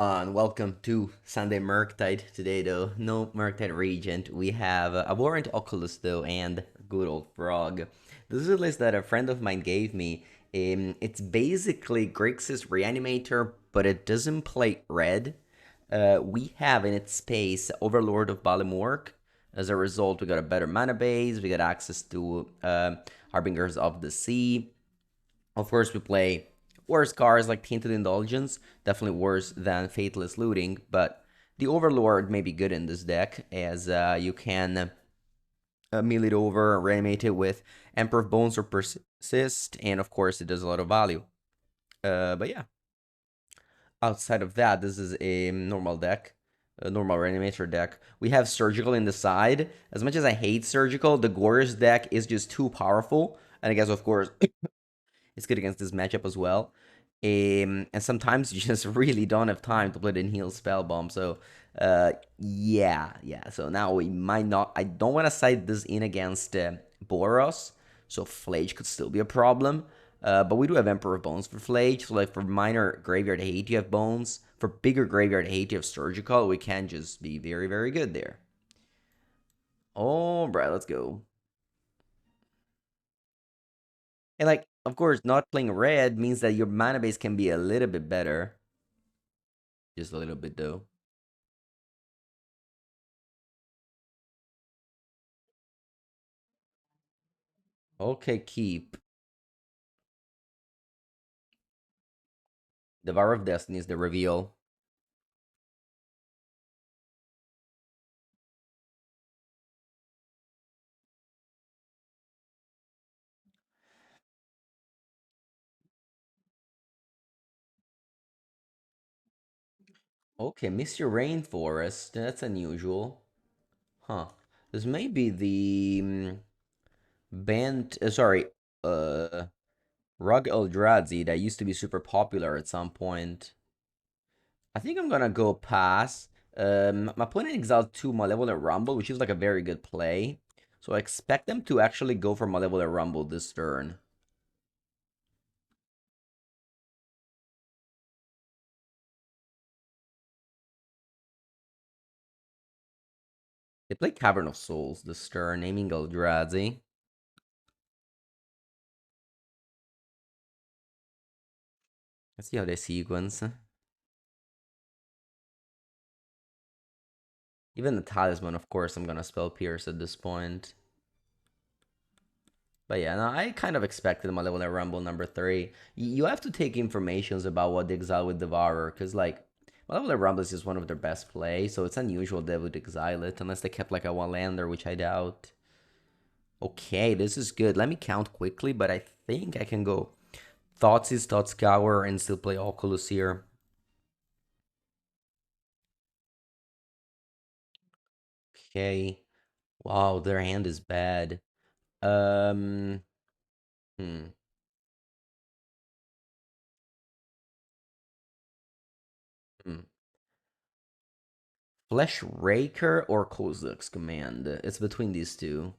And welcome to Sunday Murktide. Today, though, no Murktide Regent. We have a Warrant Oculus, though, and good old Frog. This is a list that a friend of mine gave me. It's basically Grixis Reanimator, but it doesn't play red. We have in its space Overlord of Balimork. As a result, we got a better mana base, we got access to Harbingers of the Sea. Of course, we play worse cards like Tainted Indulgence, definitely worse than Faithless Looting, but the Overlord may be good in this deck, as you can mill it over, reanimate it with Emperor of Bones or Persist, and of course, it does a lot of value. But yeah, outside of that, this is a normal deck. A normal reanimator deck. We have Surgical in the side. As much as I hate Surgical, the Gorgeous deck is just too powerful. And I guess, of course, it's good against this matchup as well. And sometimes you just really don't have time to play the heal spell bomb. So, yeah. So now we might not. I don't want to side this in against Boros. So Flage could still be a problem. But we do have Emperor of Bones for Flage. So like for minor graveyard hate, you have Bones. For bigger graveyard hate, you have Surgical. We can just be very, very good there. All right, let's go. And like, of course, not playing red means that your mana base can be a little bit better. Just a little bit though. Okay, keep. The Var of Destiny is the reveal. Okay, Mr. Rainforest. That's unusual. Huh. This may be the band. Sorry. Uh, RG Eldrazi that used to be super popular at some point. I think I'm gonna go pass. My opponent exiled 2 Malevolent Rumble, which is like a very good play. So I expect them to actually go for Malevolent Rumble this turn. They play Cavern of Souls this turn, naming Eldrazi. Let's see how they sequence. Even the Talisman, of course, I'm gonna spell Pierce at this point. But yeah, no, I kind of expected Malevolent Rumble number 3. You have to take informations about what they exile with Devourer, because like Malevolent Rumble is just one of their best plays, so it's unusual they would exile it, unless they kept like a one-lander, which I doubt. Okay, this is good. Let me count quickly, but I think I can go Thoughtseize, Thoughtscour, and still play Oculus here. Okay. Wow, their hand is bad. Um, hmm. hmm. Flesh Raker or Kozilek's Command? It's between these two.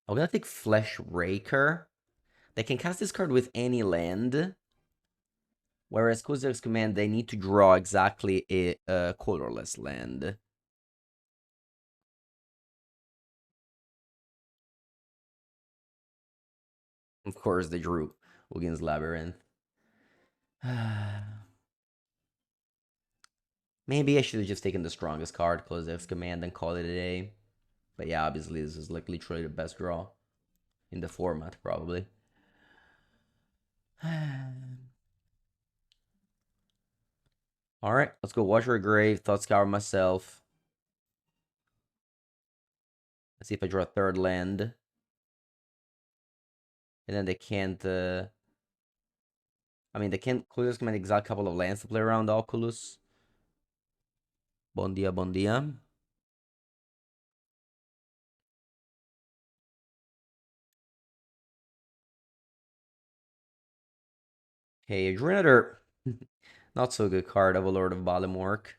I'm gonna take Flesh Raker. They can cast this card with any land, whereas Kozilek's Command, they need to draw exactly a colorless land. Of course, they drew Wiggins Labyrinth. Maybe I should have just taken the strongest card, Kozilek's Command, and call it a day. But yeah, obviously, this is like literally the best draw in the format, probably. All right, let's go Water a Grave, Thought Scour myself. Let's see if I draw a third land. And then they can't, I mean, they can't clear this command exile couple of lands to play around Oculus. Bon dia, bon dia. Okay, I drew another not so good card of a Lord of Balimork.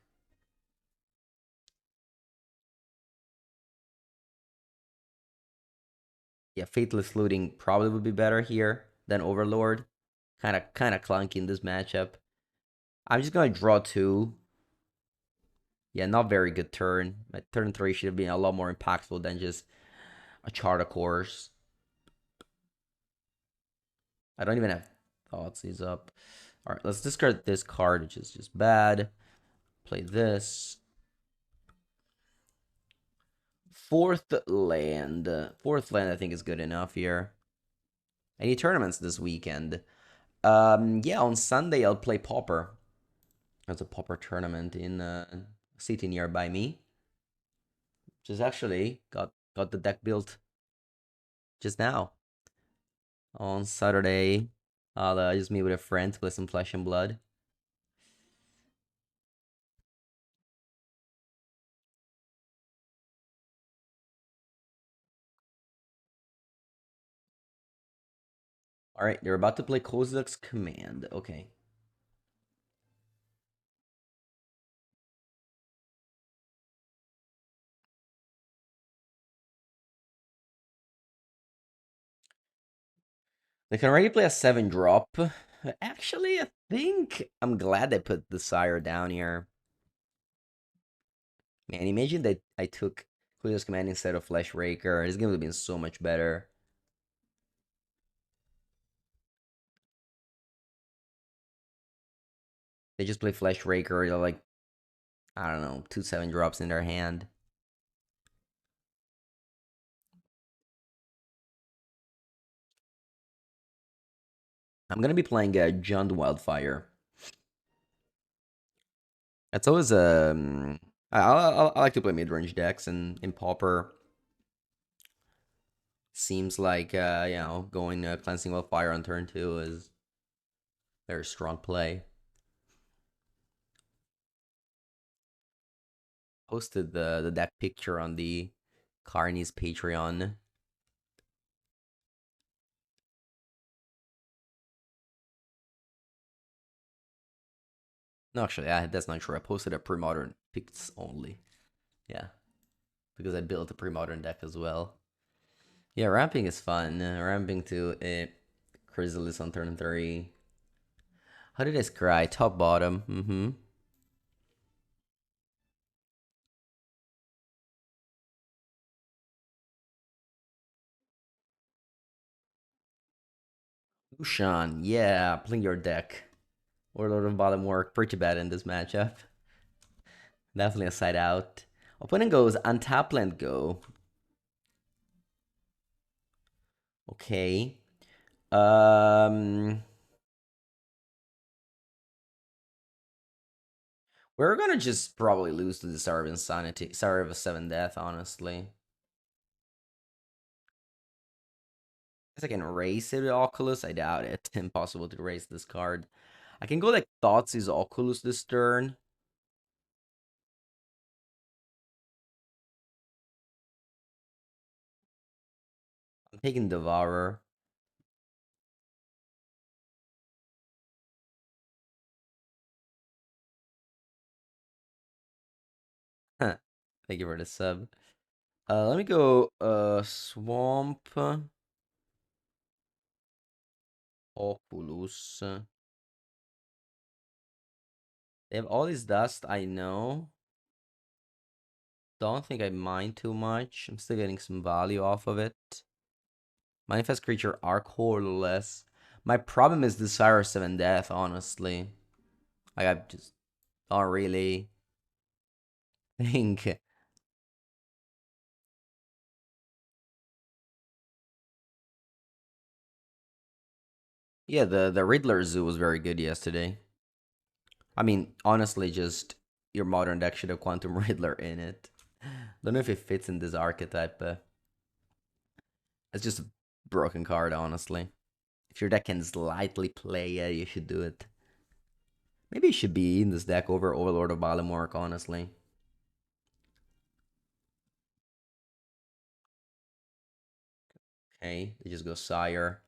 Yeah, Faithless Looting probably would be better here. than Overlord. Kind of clunky in this matchup. I'm just gonna draw two. Yeah, not very good turn. My turn three should have been a lot more impactful than just a chart of course. I don't even have thoughts. He's up. All right, let's discard this card, which is just bad. Play this. Fourth land. Fourth land, I think, is good enough here. Any tournaments this weekend? Yeah, on Sunday I'll play Pauper. There's a Pauper tournament in a city nearby me. Just actually got the deck built just now. On Saturday, I'll just meet with a friend to play some Flesh and Blood. All right, they're about to play Kozilek's Command. Okay. They can already play a 7-drop. Actually, I think I'm glad they put the Sire down here. Man, imagine that I took Kozilek's Command instead of Flesh Raker. This game would have been so much better. They just play Flesh Raker. They're like, I don't know, 2 7-drops in their hand. I'm gonna be playing Jund Wildfire. That's always I like to play mid-range decks, and in Pauper seems like going Cleansing Wildfire on turn 2 is very strong play. Posted the deck picture on the Carney's Patreon. No, actually, that's not true. I posted a pre-modern picks only. Yeah, because I built a pre-modern deck as well. Yeah, ramping is fun. Ramping to Chrysalis on turn 3. How did I scry? Top bottom. Mm-hmm. Ushan, yeah, playing your deck. Warlord of bottom work pretty bad in this matchup. Definitely a side out. Opponent goes untap land go. Okay. Um we're gonna just probably lose to the Star of Insanity. Star of 7 Death, honestly. Guess I can raise it with Oculus. I doubt it. Impossible to raise this card. I can go like Thoughts is Oculus this turn. I'm taking Devourer. Thank you for the sub. Let me go Swamp Oculus. They have all this dust, I know. Don't think I mind too much. I'm still getting some value off of it. Manifest creature are colorless. My problem is Desire 7 Death, honestly. Like, I just don't really think. Yeah, the Riddler Zoo was very good yesterday. I mean, honestly, just your modern deck should have Quantum Riddler in it. Don't know if it fits in this archetype, but it's just a broken card, honestly. If your deck can slightly play it, you should do it. Maybe it should be in this deck over Overlord of Balamork, honestly. Okay, they just go Sire.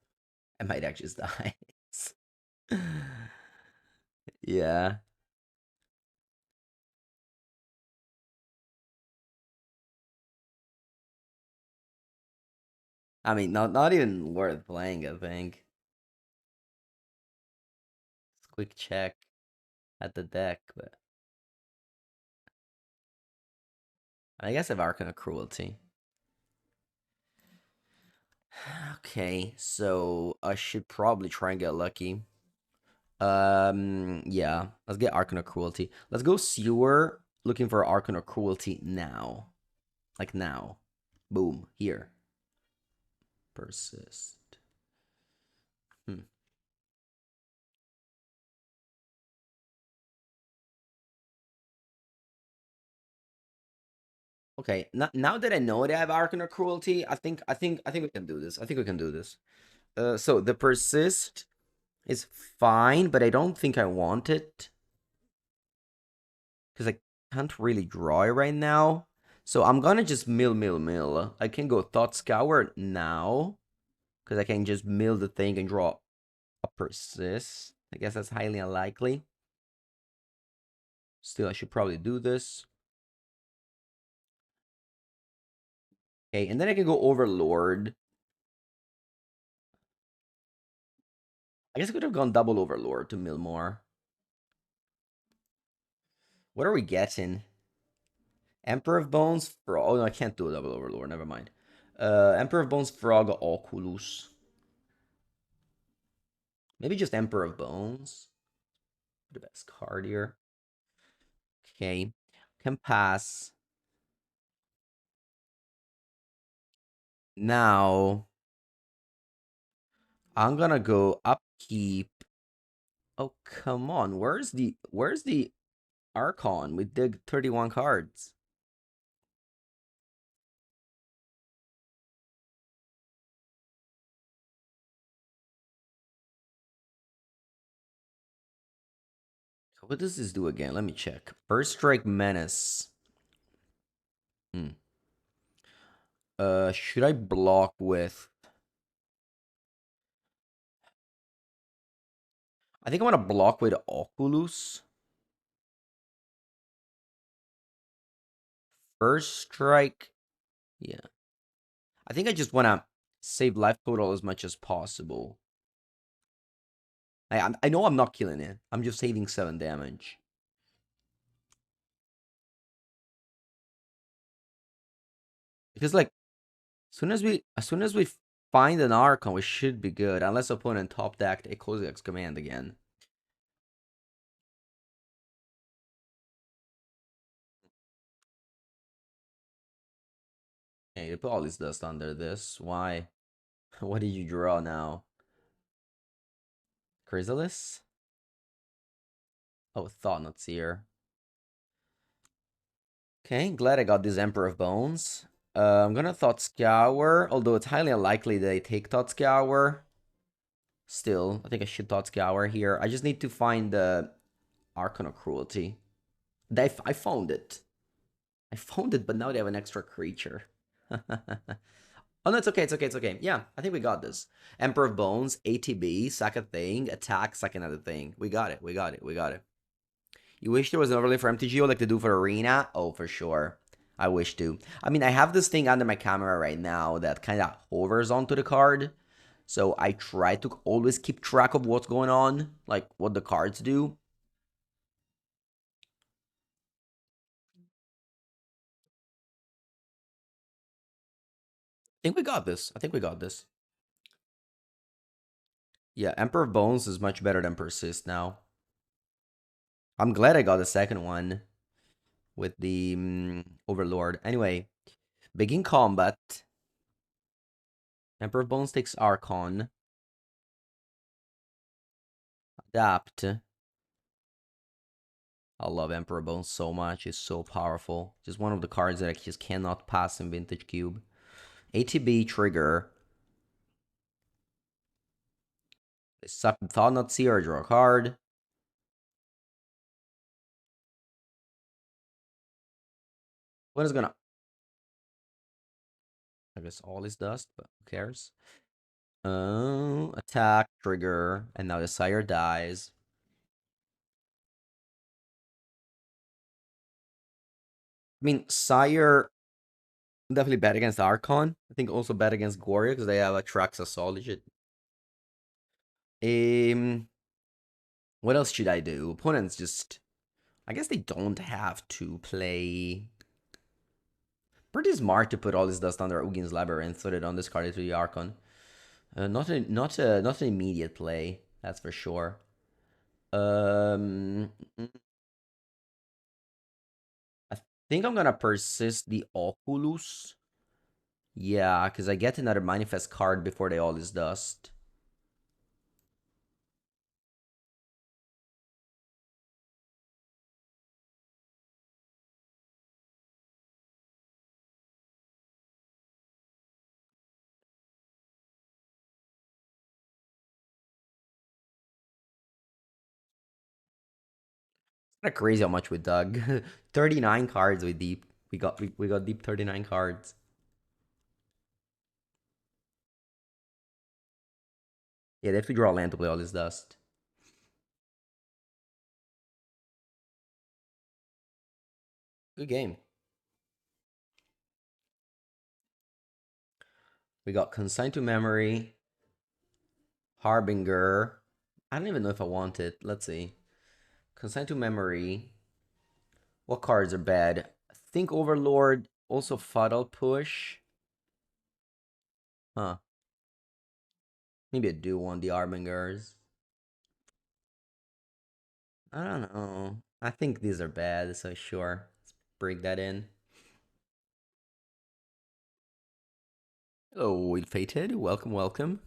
I might actually just die. Yeah. I mean, not even worth playing, I think. quick check at the deck, but I guess I have Arcana Cruelty. Okay, so I should probably try and get lucky. Yeah, let's get Arcana Cruelty. Let's go Sewer, looking for Arcana Cruelty now. Like now. Boom, here. Persist. Hmm. Okay, now that I know that I have Arcana Cruelty, I think we can do this. I think we can do this. So the Persist is fine, but I don't think I want it. Because I can't really draw it right now. So I'm gonna just mill. I can go Thought Scour now. Because I can just mill the thing and draw a Persist. I guess that's highly unlikely. Still, I should probably do this. Okay, and then I can go Overlord. I guess I could have gone double Overlord to mill more. What are we getting? Emperor of Bones Frog. Oh, no, I can't do a double Overlord. Never mind. Emperor of Bones Frog Oculus. Maybe just Emperor of Bones. The best card here. Okay. Can pass. Now, I'm gonna go upkeep. Oh, come on. Where's the Archon? We dig 31 cards. What does this do again? Let me check. First Strike Menace. Hmm. Should I block with? I think I want to block with Oculus. First Strike. Yeah. I think I just want to save life total as much as possible. I know I'm not killing it. I'm just saving 7 damage. Because like as soon as we find an Archon, we should be good. Unless opponent top decked a Kozilek's command again. Hey, you put all this dust under this. Why? What did you draw now? Chrysalis? Oh, Thought Not Seer. Okay, glad I got this Emperor of Bones. I'm gonna Thought Scour, although it's highly unlikely that I take Thought Scour. Still, I think I should Thought Scour here. I just need to find the Archon of Cruelty. I found it. I found it, but now they have an extra creature. Oh, no, it's okay, it's okay, it's okay. Yeah, I think we got this. Emperor of Bones, ATB, sack a thing, attack, sack another thing. We got it, we got it, we got it. You wish there was an overlay for MTGO like they do for Arena? Oh, for sure. I wish to. I mean, I have this thing under my camera right now that kind of hovers onto the card. So I try to always keep track of what's going on, like what the cards do. I think we got this. I think we got this. Yeah, Emperor of Bones is much better than Persist now. I'm glad I got the second one with the Overlord. Anyway, begin combat. Emperor of Bones takes Archon. Adapt. I love Emperor of Bones so much. It's so powerful. Just one of the cards that I just cannot pass in Vintage Cube. ATB trigger. Thought Not See or draw a card. What is gonna... I guess all is dust, but who cares? Attack, trigger, and now the sire dies. I mean, sire definitely bad against Archon. I think also bad against Goria because they have a Traxa Solid. What else should I do? Opponents just... I guess they don't have to play... Pretty smart to put all this dust under Ugin's Labyrinth so they don't discard it to the Archon. Not an immediate play, that's for sure. Um, I think I'm gonna persist the Oculus. Yeah, because I get another manifest card before they all this dust. It's kind of crazy how much we dug. 39 cards we deep. We got deep 39 cards. Yeah, they have to draw land to play all this dust. Good game. We got Consigned to Memory, Harbinger. I don't even know if I want it. Let's see. Consigned to Memory. What cards are bad? Think Overlord. Also Fuddle Push. Huh. Maybe I do want the Harbingers. I don't know. I think these are bad, so sure. Let's break that in. Hello, Ill Fated. Welcome, welcome.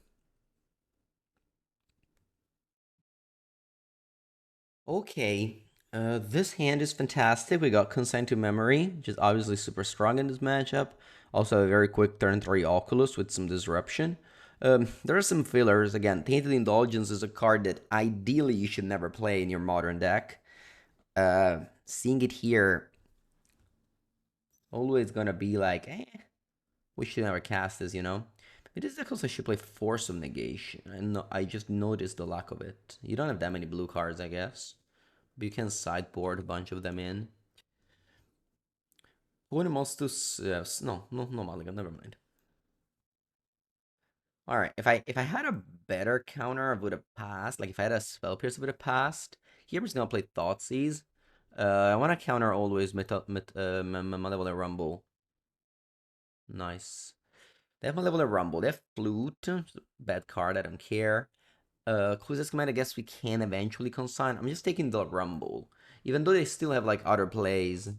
Okay. This hand is fantastic. We got Consigned to Memory, which is obviously super strong in this matchup. Also, a very quick turn 3 Oculus with some disruption. There are some fillers. Again, Tainted Indulgence is a card that ideally you should never play in your modern deck. Seeing it here, always gonna be like, we should never cast this, you know? It is because I should play Force of Negation. I just noticed the lack of it. You don't have that many blue cards, I guess. But you can sideboard a bunch of them in. Who wants to... no mulligan, never mind. Alright, if I had a better counter, I would have passed. Like, if I had a Spell Pierce, I would have passed. Here, I'm just gonna play Thoughtseize. I want to counter always Malevolent Rumble. Nice. They have Malevolent Rumble. They have Flute. Bad card, I don't care. Clueless Command, I guess we can eventually consign. I'm just taking the Rumble. Even though they still have, like, other plays.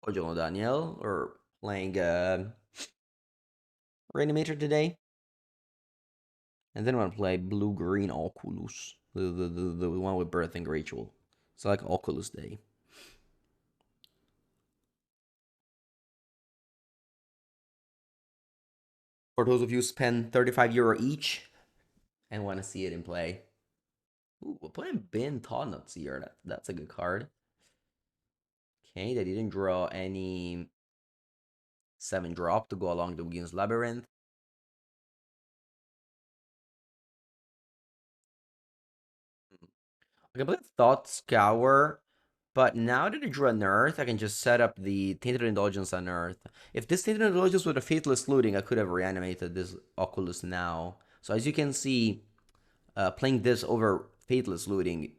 Ojo Daniel, or playing Reanimator today. And then I'm gonna play Blue-Green Oculus. The one with Birthing Ritual. So like Oculus Day. For those of you who spend 35 euro each and want to see it in play. Ooh, we're putting Bin Todnuts here. That's a good card. Okay, they didn't draw any 7-drop to go along the Wiggins Labyrinth. I can play Thought Scour, but now that I drew an Earth, I can just set up the Tainted Indulgence on Earth. If this Tainted Indulgence with a Faithless Looting, I could have reanimated this Oculus now. So as you can see, playing this over Faithless Looting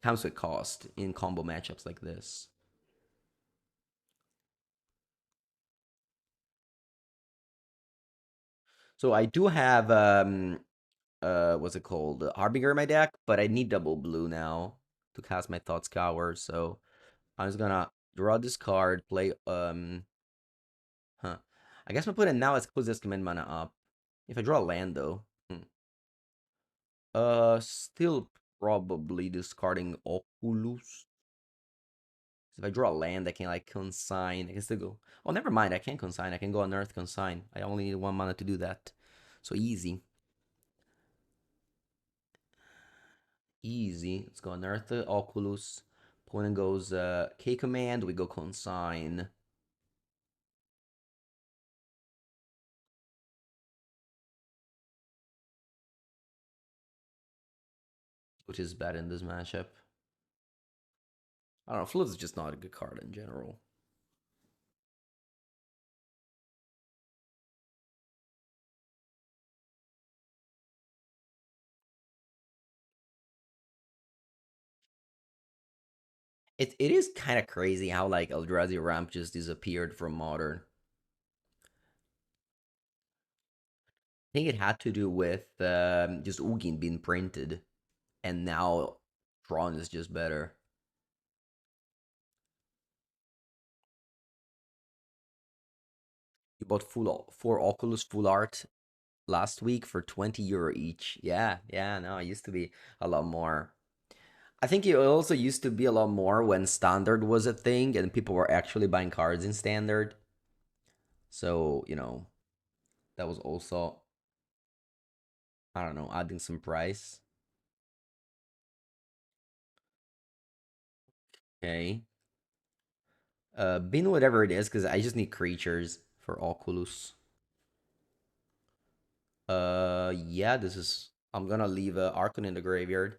comes with cost in combo matchups like this. So I do have what's it called? Harbinger in my deck, but I need double blue now to cast my Thought Scour. So I'm just gonna draw this card, play I guess I'm put it now as close as command mana up. If I draw a land though. Still probably discarding Oculus. If I draw a land, I can like consign. I can still go. Oh, never mind. I can't consign. I can go on Earth consign. I only need 1 mana to do that. So easy. Easy. Let's go on Earth Oculus. Opponent goes K command. We go consign. Which is bad in this matchup. I don't know. Flood is just not a good card in general. it is kind of crazy how like Eldrazi ramp just disappeared from modern. I think it had to do with just Ugin being printed, and now Tron is just better. You bought four Oculus full art last week for 20 euro each. Yeah, yeah, no, it used to be a lot more. I think it also used to be a lot more when standard was a thing and people were actually buying cards in standard. So, that was also, I don't know, adding some price. Okay. Bin whatever it is, because I just need creatures for Oculus. Yeah, this is. I'm gonna leave Archon in the graveyard.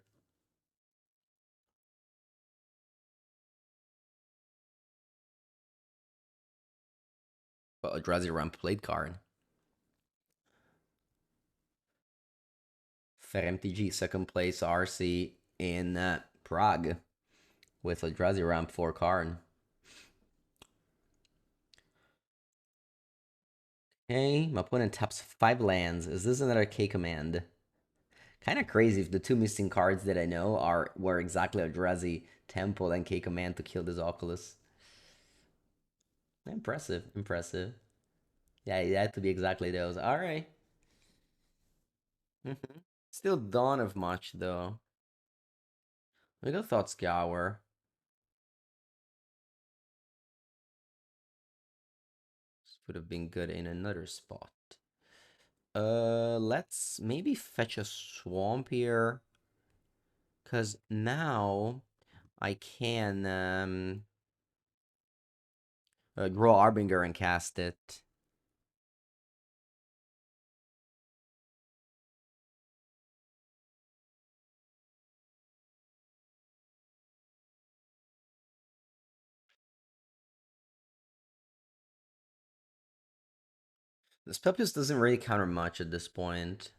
But a Eldrazi ramp played card. For MTG, second place RC in Prague with a Eldrazi ramp 4 card. Okay, my opponent taps 5 lands. Is this another K command? Kind of crazy if the two missing cards that I know were exactly Eldrazi Temple and K command to kill this Oculus. Impressive, impressive. Yeah, it had to be exactly those. All right. Still don't have much though. We got Thought Scour. This would have been good in another spot. Let's maybe fetch a swamp here. Cause now I can grow Arbinger and cast it. This Pepus doesn't really counter much at this point.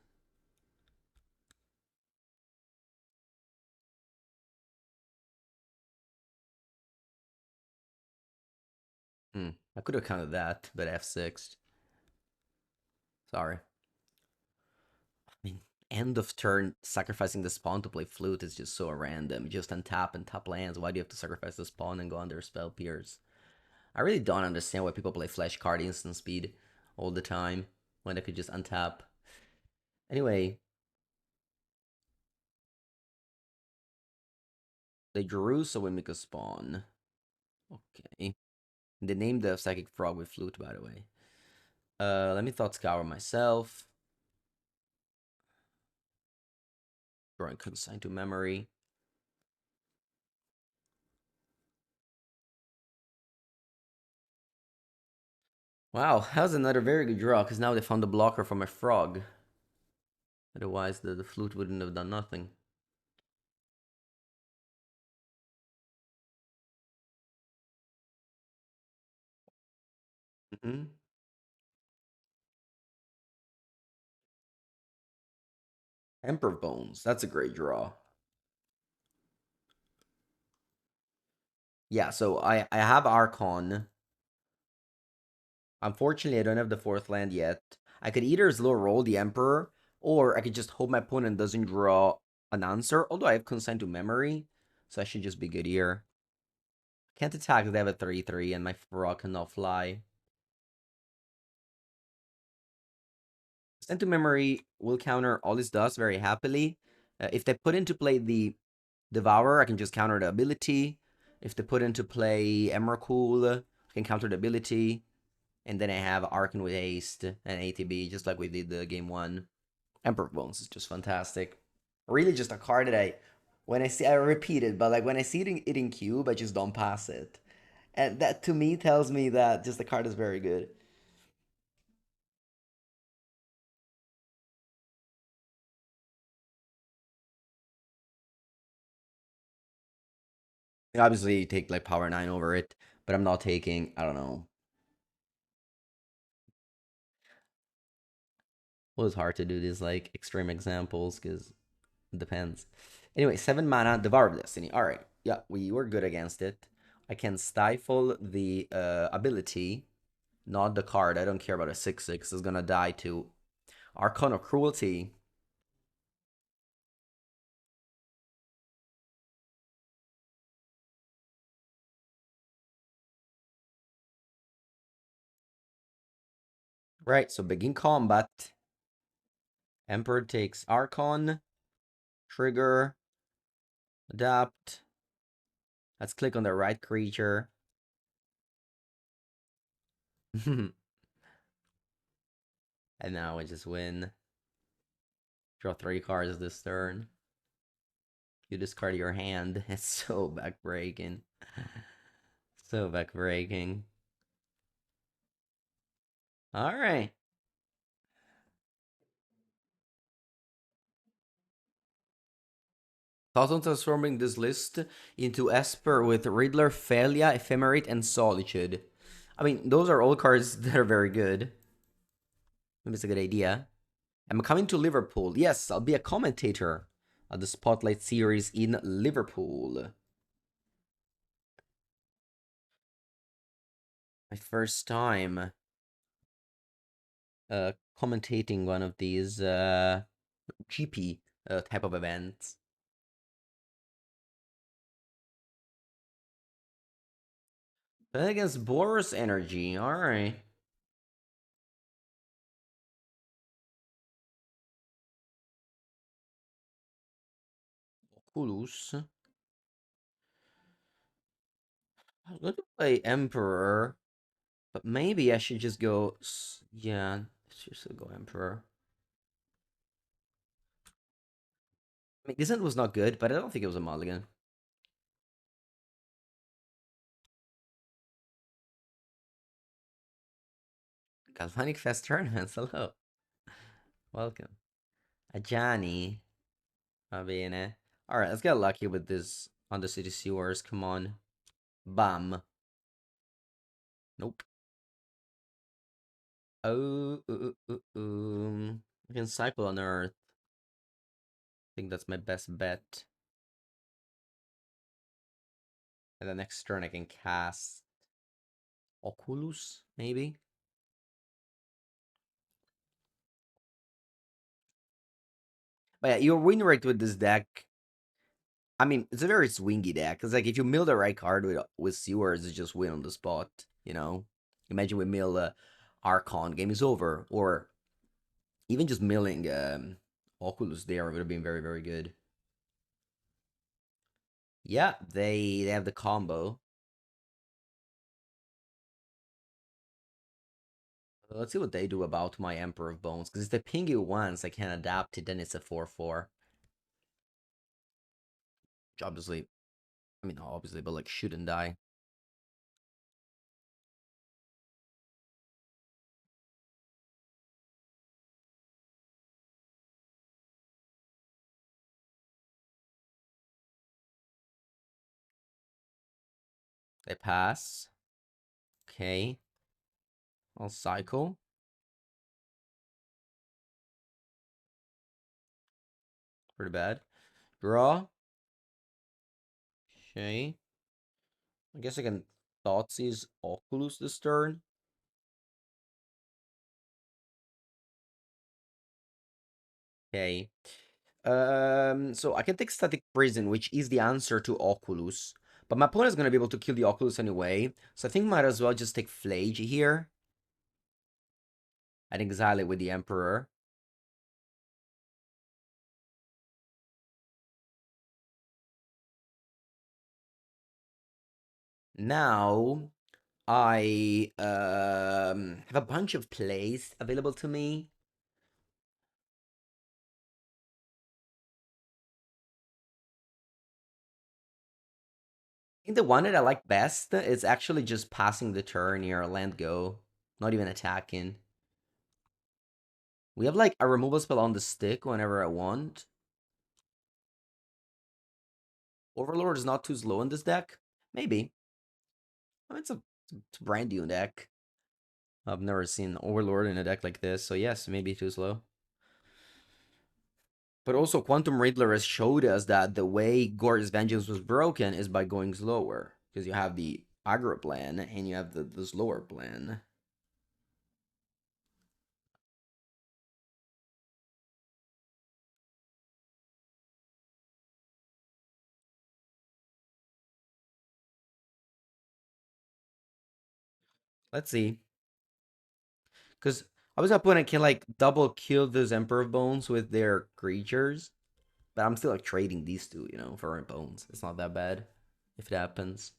I could have counted that, but F6. Sorry. I mean, end of turn, sacrificing the spawn to play flute is just so random. Just untap and tap lands. Why do you have to sacrifice the spawn and go under spell pierce? I really don't understand why people play flash card instant speed all the time when they could just untap. Anyway, they drew, so we make a spawn. Okay. They named the psychic frog with flute, by the way. Let me thought scour myself. Drawing consign to memory. Wow, that was another very good draw, because now they found a blocker for my frog. Otherwise, the flute wouldn't have done nothing. Emperor Bones, that's a great draw. Yeah, so I have Archon. Unfortunately, I don't have the fourth land yet. I could either slow roll the Emperor, or I could just hope my opponent doesn't draw an answer, although I have Consign to Memory, so I should just be good here. Can't attack, they have a 3-3, and my frog cannot fly. Consign to Memory will counter all this does very happily. If they put into play the Devourer, I can just counter the ability. If they put into play Emrakul, I can counter the ability. And then I have Archon with haste and ATB, just like we did the game one. Emperor Bones is just fantastic. Really, just a card that when I see, I repeat it, but like when I see it in cube, I just don't pass it, and that to me tells me that just the card is very good. Obviously, you take like Power 9 over it, but I'm not taking. I don't know. Well, it's hard to do these like extreme examples because it depends. Anyway, 7 mana, Devour of Destiny. All right. Yeah, we were good against it. I can stifle the ability, not the card. I don't care about a 6/6. It's gonna die to Archon of Cruelty. Right, so begin combat. Emperor takes Archon. Trigger. Adapt. Let's click on the right creature. And now we just win. Draw 3 cards this turn. You discard your hand. It's so backbreaking. So backbreaking. Alright. Thoughts on transforming this list into Esper with Riddler, Phalia, Ephemerate, and Solitude. I mean, those are all cards that are very good. Maybe it's a good idea. I'm coming to Liverpool. Yes, I'll be a commentator at the Spotlight Series in Liverpool. My first time commentating one of these GP type of events. But against Boros Energy, alright. Oculus. I'm going to play Emperor, but maybe I should just go. Yeah, let's just go Emperor. I mean, Descent was not good, but I don't think it was a mulligan. Galvanic Fest Tournaments, hello. Welcome. Ajani. Va bene. Alright, let's get lucky with this Undercity Sewers. Come on. Bam. Nope. Oh, I can cycle on Earth. I think that's my best bet. And the next turn I can cast Oculus, maybe? But yeah, your win rate with this deck, I mean, it's a very swingy deck. It's like if you mill the right card with Sewers, it's just win on the spot, you know? Imagine we mill Archon, game is over. Or even just milling Oculus there would have been very, very good. Yeah, they have the combo. Let's see what they do about my Emperor of Bones. Because if they ping you once, I can adapt it, then it's a 4/4. Which obviously, I mean, obviously, but like, shouldn't die. They pass. Okay. I'll cycle. Pretty bad. Draw. Okay. I guess I can Thoughtseize Oculus this turn. Okay. So I can take Static Prison, which is the answer to Oculus. But my opponent is going to be able to kill the Oculus anyway. So I think might as well just take Flage here. And exile it with the Emperor. Now, I have a bunch of plays available to me. I think the one that I like best is actually just passing the turn here, land go, not even attacking. We have like a removal spell on the stick whenever I want. Overlord is not too slow in this deck. Maybe. I mean, it's a brand new deck. I've never seen Overlord in a deck like this, so yes, maybe too slow. But also, Quantum Riddler has showed us that the way Gore's Vengeance was broken is by going slower. Because you have the aggro plan and you have the slower plan. Let's see. Because I was opponent can like double kill those Emperor Bones with their creatures. But I'm still like trading these two, for bones. It's not that bad if it happens.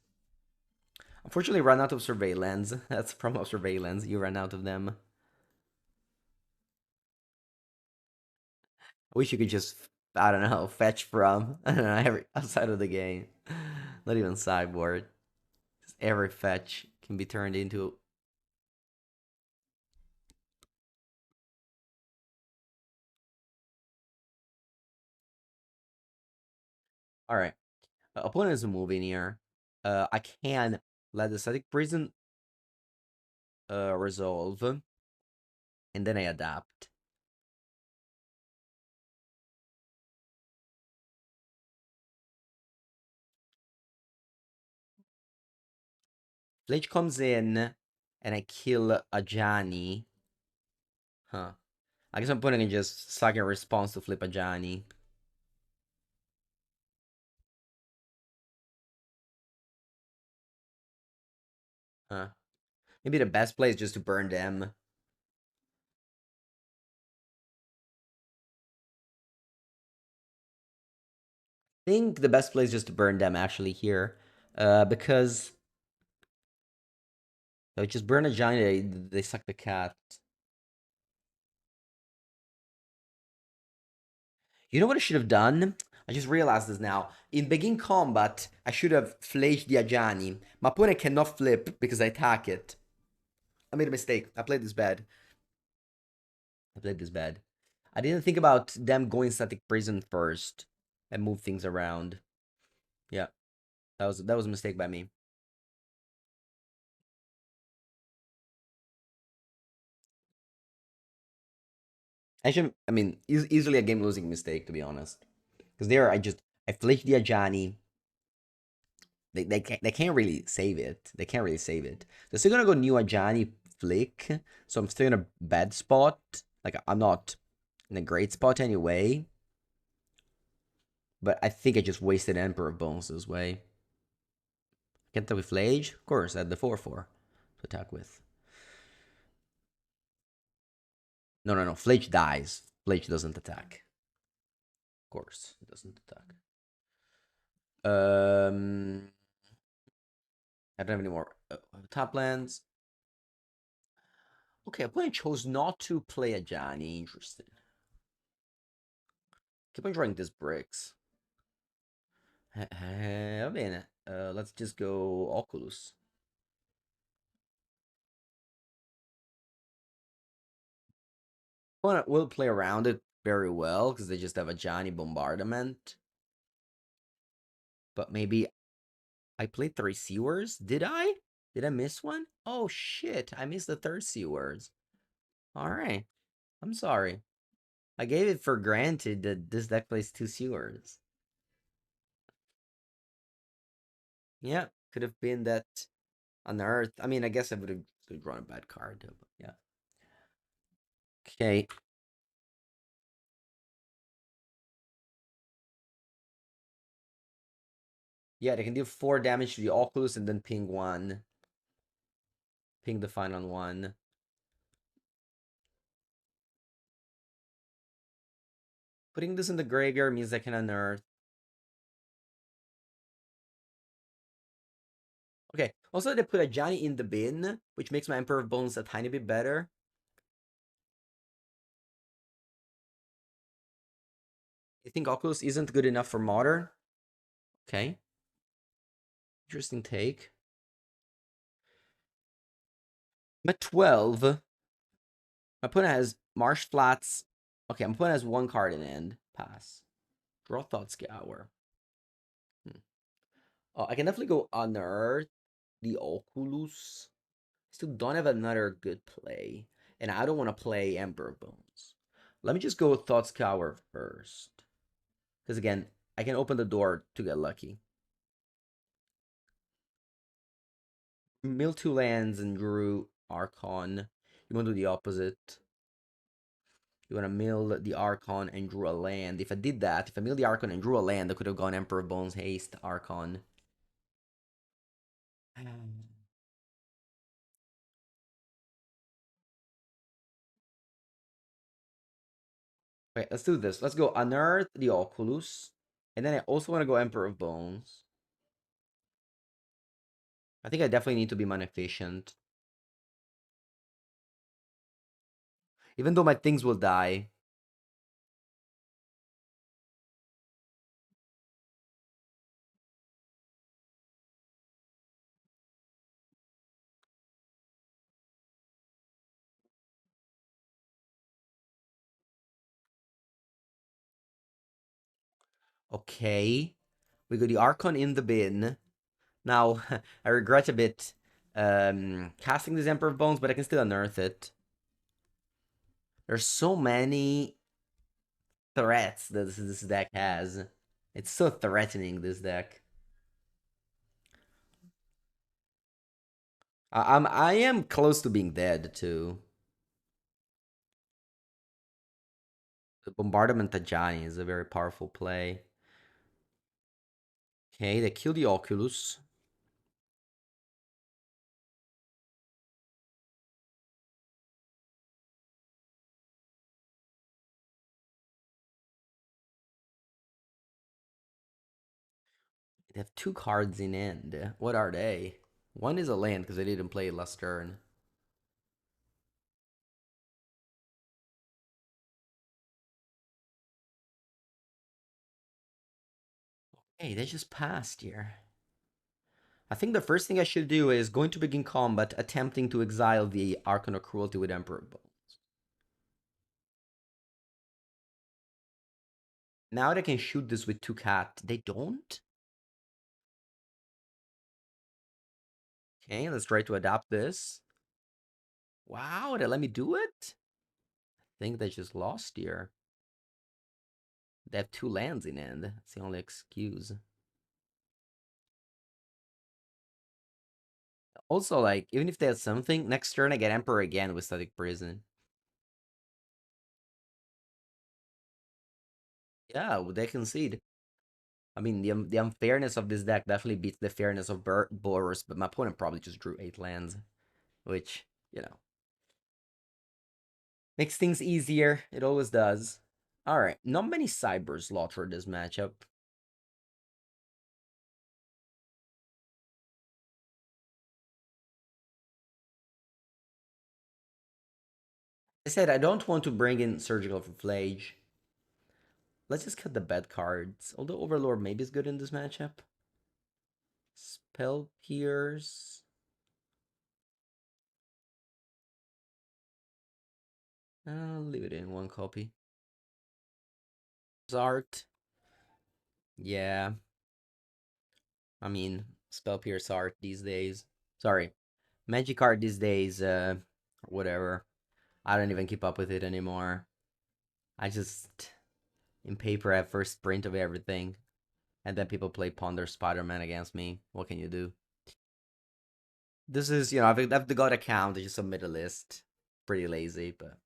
Unfortunately, run out of surveillance. That's from surveillance. You run out of them. I wish you could just, I don't know, fetch from, I don't know, every outside of the game. Not even sideboard. Just every fetch can be turned into. All right. Opponent is moving here. I can let the static prison resolve, and then I adapt. Flage comes in, and I kill a Johnny. Huh. I guess I'm putting in just second response to flip a Johnny. Huh. Maybe the best play is just to burn them. I think the best play is just to burn them actually here. Because just burn a Johnny, they suck the cat. You know what I should have done? I just realized this now. In begin combat, I should have flaged the Ajani. My opponent cannot flip because I attack it. I made a mistake. I played this bad. I played this bad. I didn't think about them going static prison first and move things around. Yeah, that was a mistake by me. Actually, I mean, easily a game losing mistake to be honest. Because there, I flaged the Ajani. They can't really save it. They can't really save it. They're still gonna go new Ajani flick, so I'm still in a bad spot. Like I'm not in a great spot anyway. But I think I just wasted Emperor Bones this way. Can't attack with Flage? Of course, I had the 4/4 to attack with. No, no, no. Flage dies. Flage doesn't attack. Of course, it doesn't attack. I don't have any more top lands. Okay, opponent chose not to play a Johnny. Interesting. Keep on drawing these bricks. Va bene. Let's just go Oculus. Opponent will play around it very well because they just have a Johnny Bombardment. But maybe I played 3 Sewers. Did I? Did I miss one? Oh shit! I missed the third Sewers. All right. I'm sorry. I gave it for granted that this deck plays 2 Sewers. Yeah, could have been that Unearth. I mean, I guess I would have drawn a bad card, but yeah. Okay. Yeah, they can deal 4 damage to the Oculus and then ping 1. Ping the final 1. Putting this in the graveyard means I can unearth. Okay, also they put a Johnny in the bin, which makes my Emperor of Bones a tiny bit better. I think Oculus isn't good enough for Modern. Okay. Interesting take. I'm at 12. My opponent has Marsh Flats. Okay, my opponent has 1 card in hand. Pass. Draw Thought Scour. Oh, I can definitely go unearth the Oculus. Still don't have another good play. And I don't want to play Emperor Bones. Let me just go with Thought Scour first. Because again, I can open the door to get lucky. Mill 2 lands and drew Archon. You want to do the opposite. You want to mill the Archon and drew a land. If I did that, if I milled the Archon and drew a land, I could have gone Emperor of Bones, Haste, Archon. Wait, let's do this. Let's go Unearth the Oculus. And then I also want to go Emperor of Bones. I think I definitely need to be mana efficient. Even though my things will die. Okay. We got the Archon in the bin. Now, I regret a bit casting this Emperor of Bones, but I can still unearth it. There's so many threats that this deck has. It's so threatening, this deck. I am close to being dead, too. The Bombardment Tajani is a very powerful play. Okay, they kill the Oculus. They have 2 cards in end. What are they? One is a land because they didn't play it last turn. Hey, they just passed here. I think the first thing I should do is going to begin combat attempting to exile the Archon of Cruelty with Emperor Bones. Now they can shoot this with 2 cat. They don't? Okay, let's try to adapt this. Wow, they let me do it? I think they just lost here. They have 2 lands in end. That's the only excuse. Also, like, even if they had something, next turn I get Emperor again with Static Prison. Yeah, they concede. I mean, the unfairness of this deck definitely beats the fairness of Boros, but my opponent probably just drew 8 lands, which, makes things easier. It always does. All right, not many Cyber slot for this matchup. I said I don't want to bring in Surgical Flage. Let's just cut the bad cards. Although Overlord maybe is good in this matchup. Spell Pierce. I'll leave it in 1 copy. Art. Yeah. I mean, Spell Pierce art these days. Sorry. Magic art these days, whatever. I don't even keep up with it anymore. I just, in paper, have first print of everything. And then people play Ponder Spider-Man against me. What can you do? This is, I've got a count. I just submit a list. Pretty lazy, but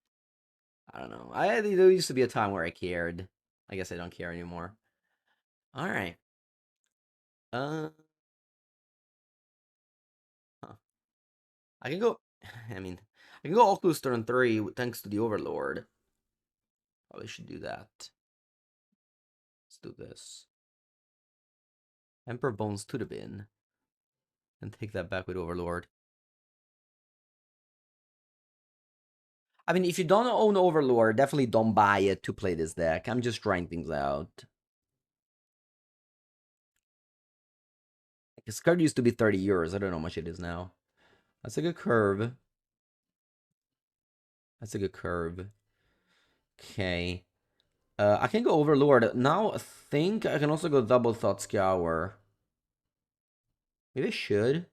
I don't know. There used to be a time where I cared. I guess I don't care anymore. All right. Uh, huh. I can go. I mean, I can go Oculus turn 3 thanks to the Overlord. Probably should do that. Let's do this. Emperor Bones to the bin. And take that back with Overlord. I mean, if you don't own Overlord, definitely don't buy it to play this deck. I'm just trying things out. This card used to be 30 euros. I don't know how much it is now. That's a good curve. That's a good curve. Okay. I can go Overlord. Now, I think I can also go double Thought Scour. Maybe I should.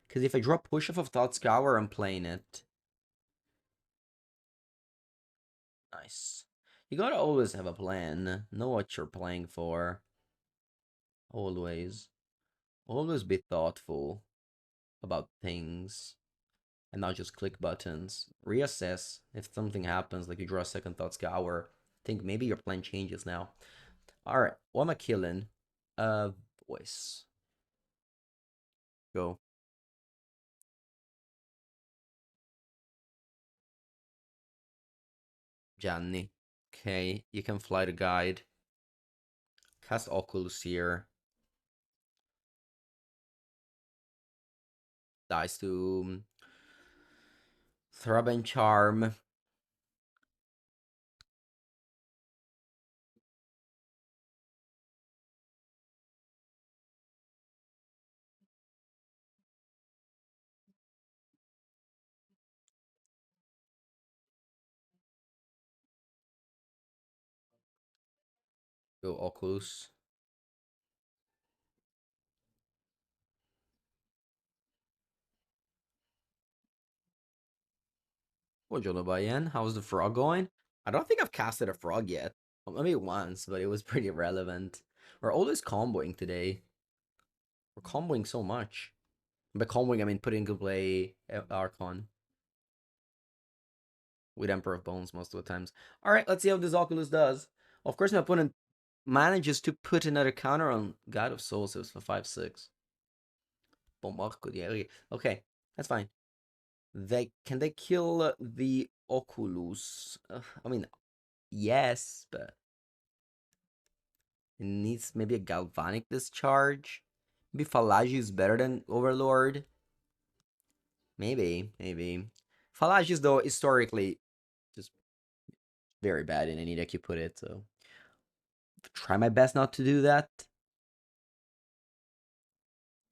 Because if I draw push off of Thought Scour, I'm playing it. Nice. You gotta always have a plan. Know what you're playing for. Always. Always be thoughtful about things and not just click buttons. Reassess if something happens, like you draw a second thought scour. Think maybe your plan changes now. Alright, what am I killing? Voice. Go. Gianni. Okay, you can fly the guide. Cast Oculus here. Dies to Throb and Charm. Go Oculus. Buongiorno, Bayan. How's the frog going? I don't think I've casted a frog yet. Well, maybe once, but it was pretty relevant. We're always comboing today. We're comboing so much. By comboing, I mean putting into play Archon with Emperor of Bones most of the times. All right, let's see how this Oculus does. Of course, my opponent manages to put another counter on God of Souls. It was for 5/6. Okay, that's fine. Can they kill the Oculus? I mean, yes, but it needs maybe a Galvanic Discharge. Maybe Falagi is better than Overlord. Maybe. Falagi though historically just very bad in any deck you put it. So try my best not to do that.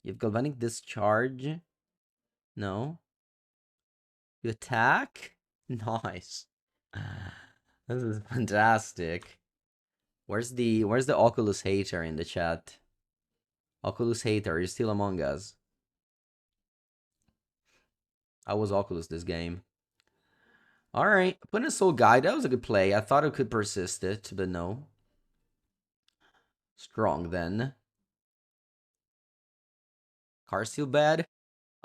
You have Galvanic Discharge. No. You attack. Nice. This is fantastic. Where's the Oculus hater in the chat? Oculus hater, you're still among us. I was Oculus this game. Alright, putting a Soul Guide, that was a good play. I thought it could persist it, but no. Strong then. Car still bad?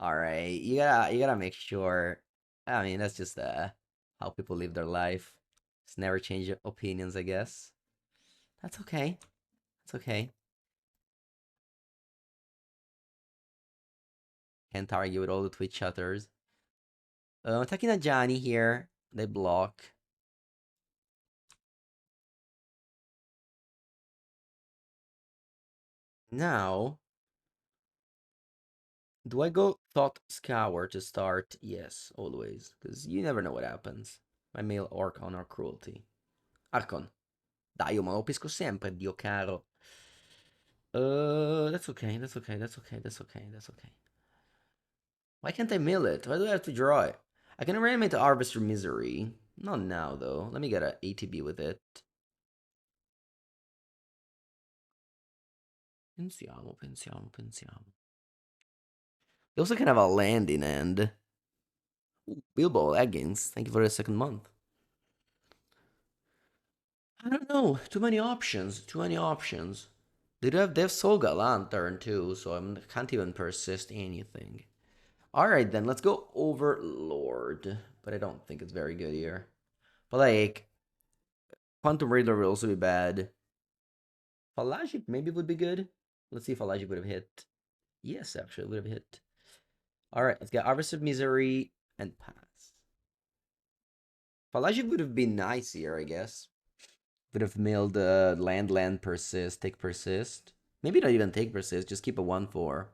Alright, you gotta make sure. I mean, that's just how people live their life. Just never change your opinions, I guess. That's okay. That's okay. Can't argue with all the Twitch chatters. Attacking a Johnny here. They block. Now, do I go Thought Scour to start? Yes, always. Because you never know what happens. My male Archon or Cruelty. Archon. Dai, io me lo pesco sempre, Dio caro. That's okay, that's okay, that's okay, that's okay, that's okay. Why can't I mill it? Why do I have to draw it? I can reanimate the Harvester Misery. Not now, though. Let me get a ATB with it. Pensiamo. They also can have a land in end. Ooh, Bilbo Leggings, thank you for the second month. I don't know. Too many options. They have Soga Lantern too, so I can't even persist anything. Alright then, let's go Overlord. But I don't think it's very good here. But like, Quantum Raider would also be bad. Falagi maybe would be good. Let's see if Falagi would have hit. Yes, actually, would have hit. Alright, let's get Harvest of Misery and pass. Falagi would have been nice here, I guess. Would have milled land, persist, take persist. Maybe not even take persist, just keep a 1/4.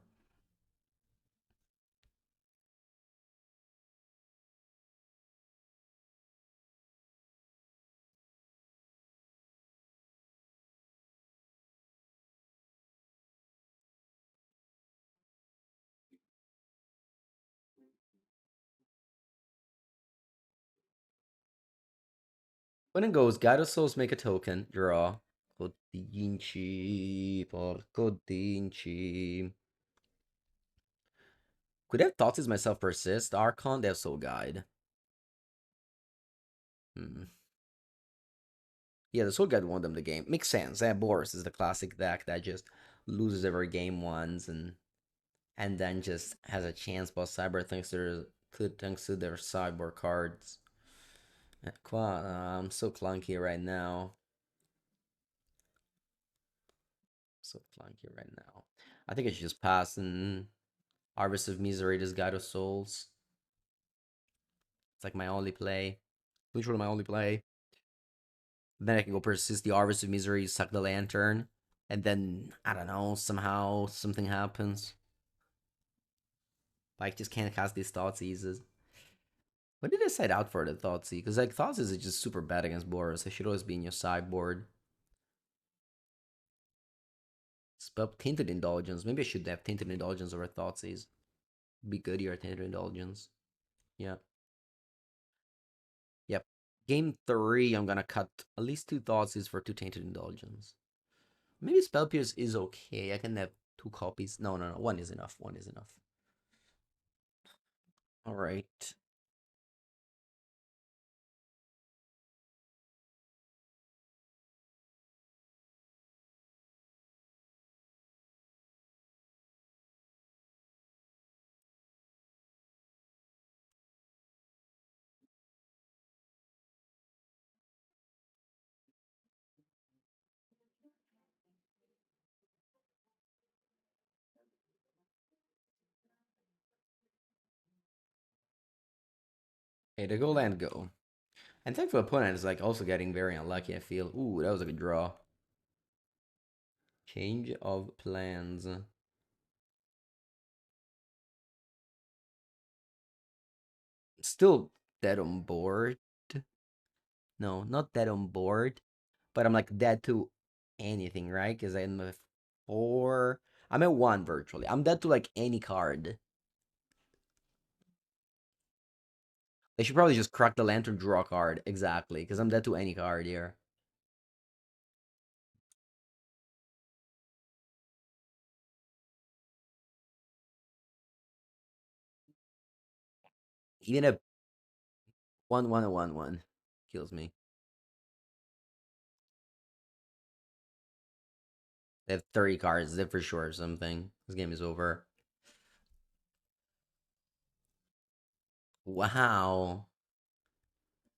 When it goes, Guide of Souls, make a token, draw. Porco dinci. Could I have thoughts as myself persist? Archon, they have Soul Guide. Hmm. Yeah, the Soul Guide won them the game. Makes sense. Boros is the classic deck that just loses every game once and then just has a chance boss cyber thanks to their sideboard cards. I'm so clunky right now. So clunky right now. I think I should just pass and Harvest of Misery, this Guide of Souls. It's like my only play. Literally my only play. Then I can go persist the Harvest of Misery, suck the lantern, and then I don't know, somehow something happens. Like just can't cast these Thoughtseize. What did I set out for the Thoughtseize? Because like Thoughtseize is just super bad against Boros. I should always be in your sideboard. Spell Tainted Indulgence. Maybe I should have Tainted Indulgence over Thoughtseize. Be good here, Tainted Indulgence. Yeah. Yep. Game 3, I'm gonna cut at least 2 Thoughtseize for 2 Tainted Indulgence. Maybe Spell Pierce is okay. I can have 2 copies. No, no, no. One is enough. One is enough. Alright. Okay, the go land go. And thankful opponent is like also getting very unlucky, I feel. Ooh, that was a good draw. Change of plans. Still dead on board. No, not dead on board. But I'm like dead to anything, right? Because I'm at 4. I'm at 1 virtually. I'm dead to like any card. They should probably just crack the lantern, draw a card. Exactly. Because I'm dead to any card here. Even a 1-1-1-1 kills me. They have 30 cards. They're for sure something. This game is over. Wow.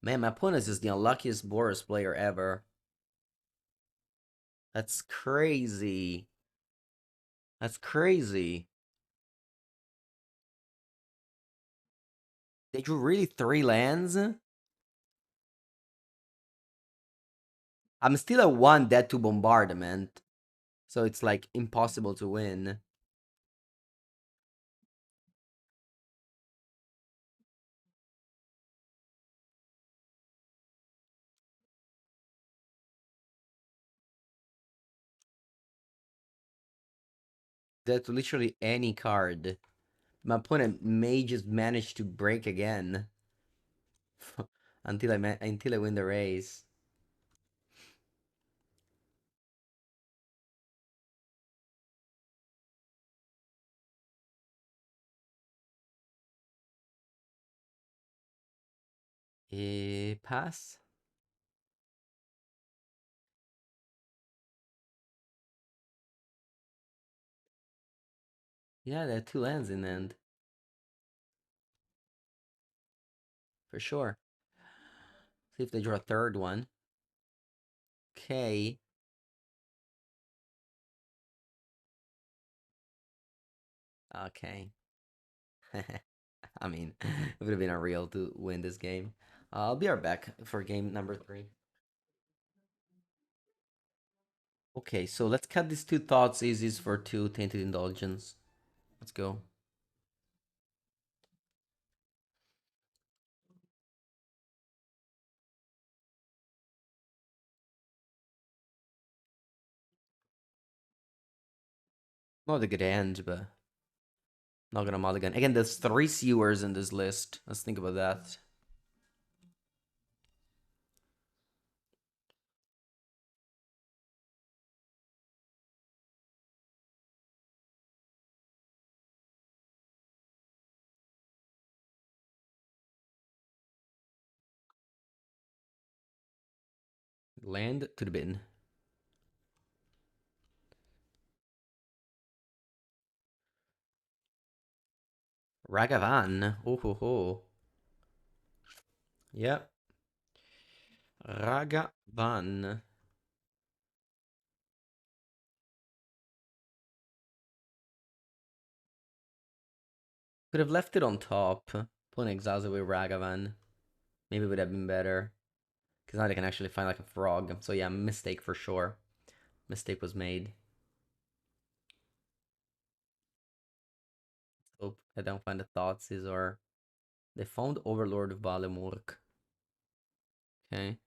Man, my opponent is the unluckiest Boros player ever. That's crazy. That's crazy. They drew really 3 lands? I'm still at 1 dead to bombardment. So it's like impossible to win. Dead to literally any card. My opponent may just manage to break again. until I win the race. Pass. Yeah, there are 2 lands in end. For sure. See if they draw a third one. Okay. Okay. I mean, it would have been unreal to win this game. I'll be right back for game number 3. Okay, so let's cut these 2 Thoughtseize for 2 Tainted Indulgence. Let's go. Not a good end, but not gonna mulligan. Again, there's 3 sewers in this list. Let's think about that. Land to the bin. Ragavan. Oh ho ho. Yep. Ragavan. Could have left it on top. Pulling Exhaust with Ragavan. Maybe it would have been better. Because now they can actually find like a frog. So yeah, mistake for sure. Mistake was made. Hope I don't find the thoughts or they found Overlord of Valemurk. Okay.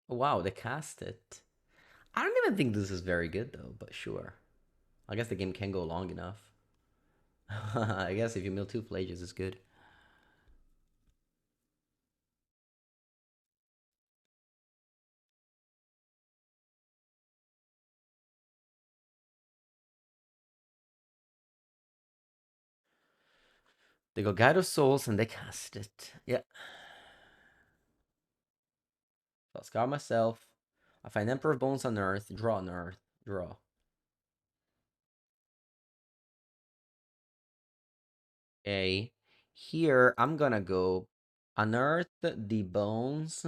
Oh, wow, they cast it. I don't even think this is very good though, but sure. I guess the game can go long enough. I guess if you mill two Flages, it's good. They go Guide of Souls and they cast it. Yeah. So I'll scar myself. I find Emperor of Bones on Earth. Draw on Earth. Draw. Okay. Here, I'm gonna go Unearth the Bones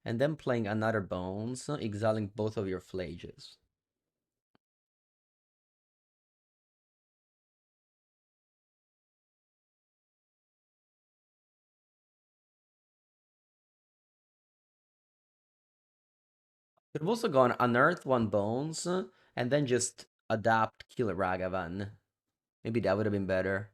and then playing another Bones, exiling both of your Flages. Could have also gone Unearth one Bones and then just adapt Kill Ragavan. Maybe that would have been better.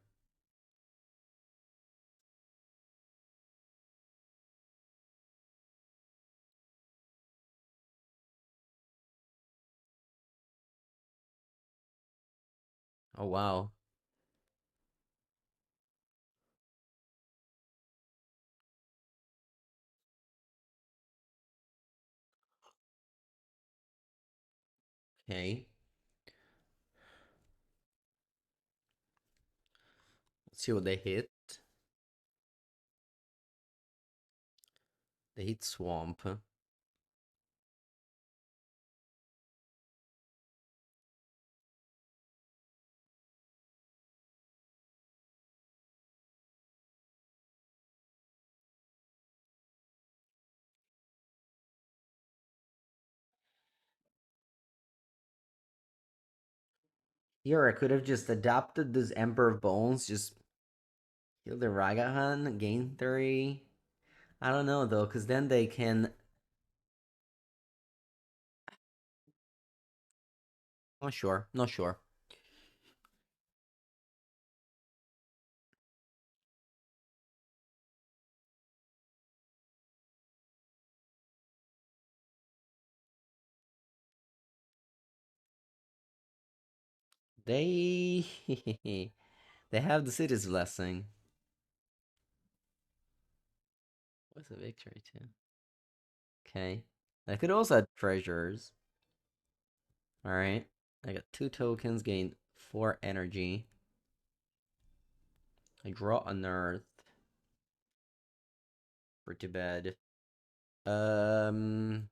Oh, wow. Okay. Let's see what they hit. They hit Swamp. Here, I could have just adapted this Emperor of Bones, just kill the Ragahan, gain 3. I don't know, though, because then they can... Not sure. Not sure. They... they have the City's Blessing. What's a victory, too? Okay. I could also add treasures. Alright. I got 2 tokens, gain 4 energy. I draw an Earth. Pretty bad. Um...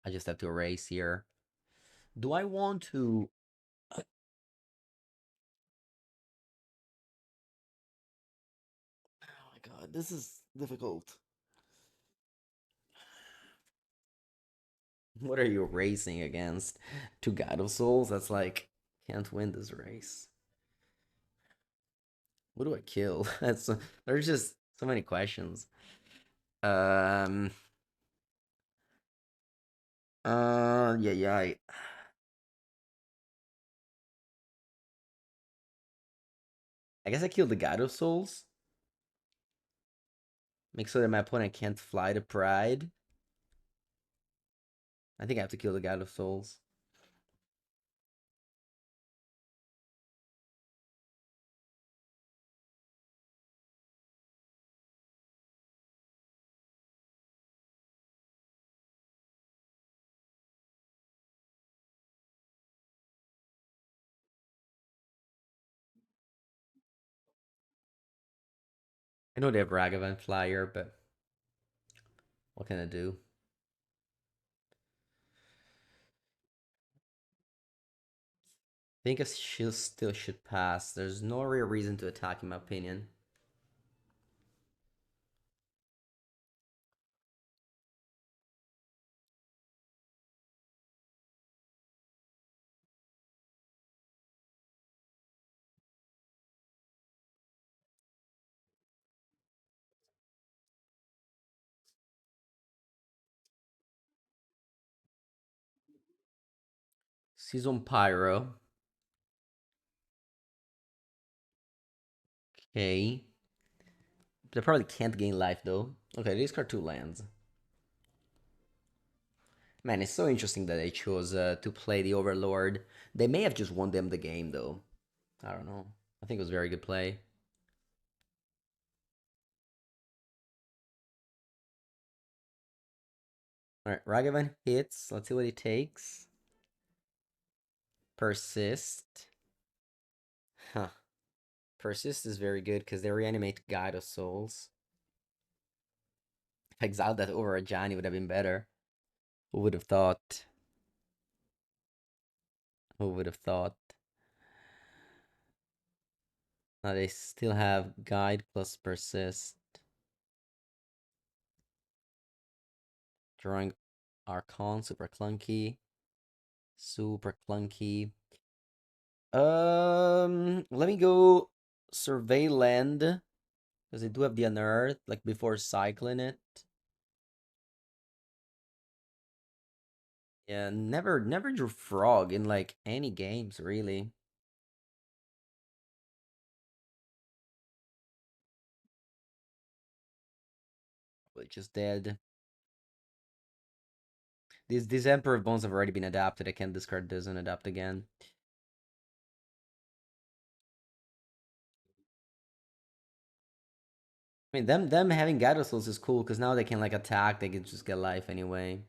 I just have to erase here. Do I want to... Oh my god, this is difficult. What are you racing against? Two God of Souls? That's like, can't win this race. What do I kill? There's just so many questions. Um, yeah, yeah. I guess I killed the God of Souls. Make sure that my opponent can't fly to Pride. I think I have to kill the God of Souls. I know they have Ragavan Flyer, but what can I do? I think I still should pass. There's no real reason to attack, in my opinion. Season Pyro. Okay. They probably can't gain life, though. Okay, these are two lands. Man, it's so interesting that they chose to play the Overlord. They may have just won them the game, though. I don't know. I think it was a very good play. Alright, Ragavan hits. Let's see what he takes. Persist. Huh. Persist is very good because they reanimate Guide of Souls. If I exiled that over a Johnny would have been better. Who would have thought? Who would have thought? Now they still have Guide plus Persist. Drawing Archon, super clunky. Super clunky. Let me go Survey Land. Because they do have the Unearth, like before cycling it. Yeah, never drew Frog in like any games, really. Which is dead. These Emperor Bones have already been adapted. I can't discard this and adapt again. I mean, them having Gyarados is cool because now they can like attack. They can just get life anyway.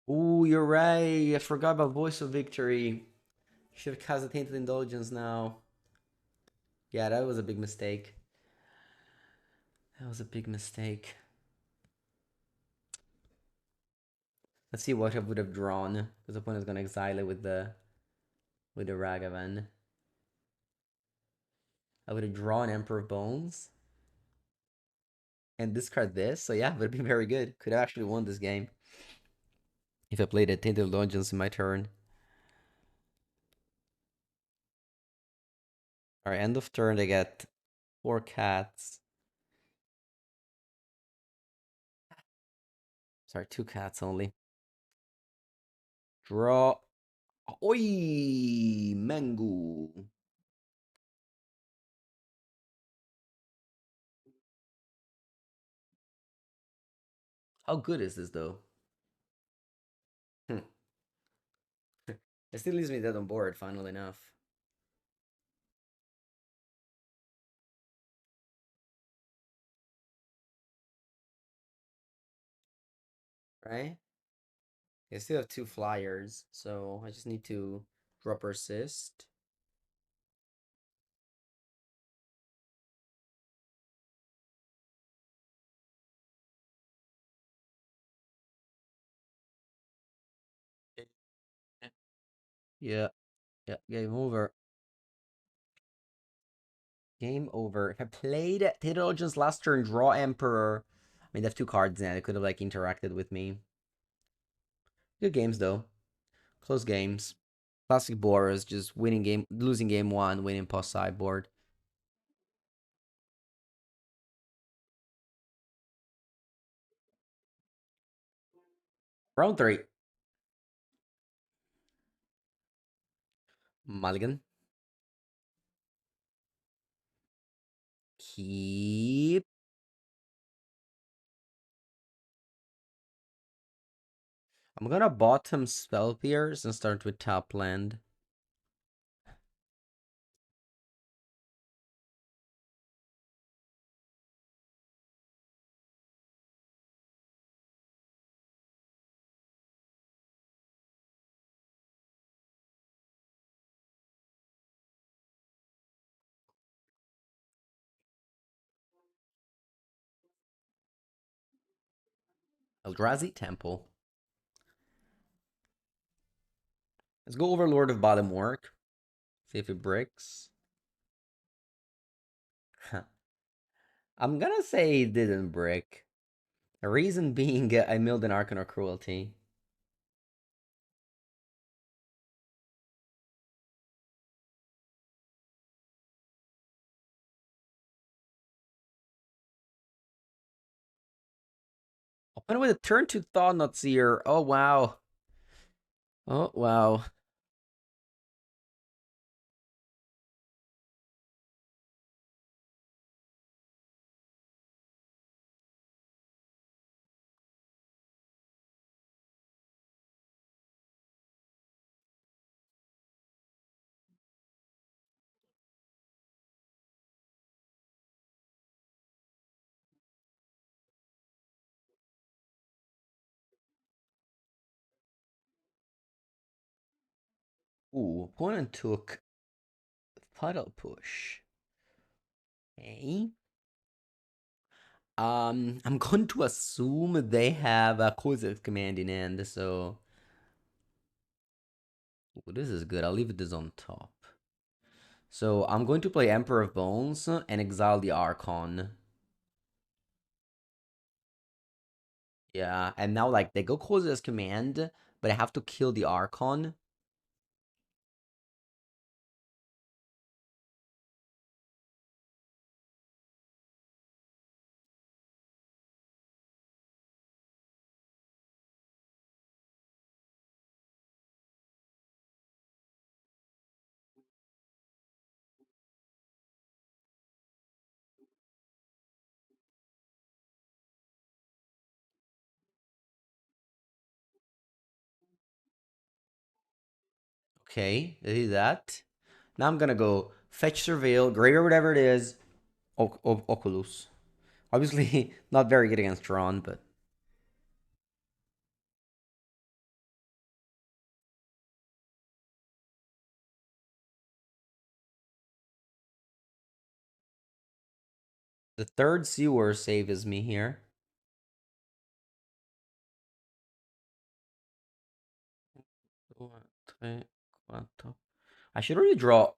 Ooh, you're right. I forgot about Voice of Victory. Should have cast a Tainted Indulgence now. Yeah, that was a big mistake. That was a big mistake. Let's see what I would have drawn. Because the opponent's gonna exile it with the Ragavan. I would have drawn Emperor of Bones and discard this. So yeah, would have been very good. Could have actually won this game if I played a Tainted Indulgence in my turn. Alright, end of turn. They get 4 cats. Sorry, 2 cats only. Draw. Oi, Mengu. How good is this though? Hmm. It still leaves me dead on board, funnily enough. Right? I still have 2 flyers, so I just need to draw persist. Yeah, yeah, game over. Game over. If I played Theologian's last turn, draw Emperor. I mean, they have two cards now. They could have like interacted with me. Good games though. Close games. Classic Boros, just winning game, losing game one, winning post sideboard. Round three. Mulligan. Keep. I'm gonna bottom Spell Pierce and start with top land. Eldrazi Temple. Let's go over Lord of Bottom Work. See if it breaks. I'm gonna say it didn't break. The reason being I milled an Arcana Cruelty. Open with a turn to Thought Seer. Oh wow. Oh wow. Ooh, opponent took Puddle Push. Okay. I'm going to assume they have a Kozilek command in end, so ooh, this is good. I'll leave this on top. So I'm going to play Emperor of Bones and exile the Archon. Yeah, and now like they go Kozilek's command, but I have to kill the Archon. Okay, they did that. Now I'm gonna go fetch Surveil, Graveyard, whatever it is, Oculus. Obviously, not very good against Tron, but the third Sewer saves me here. I should really draw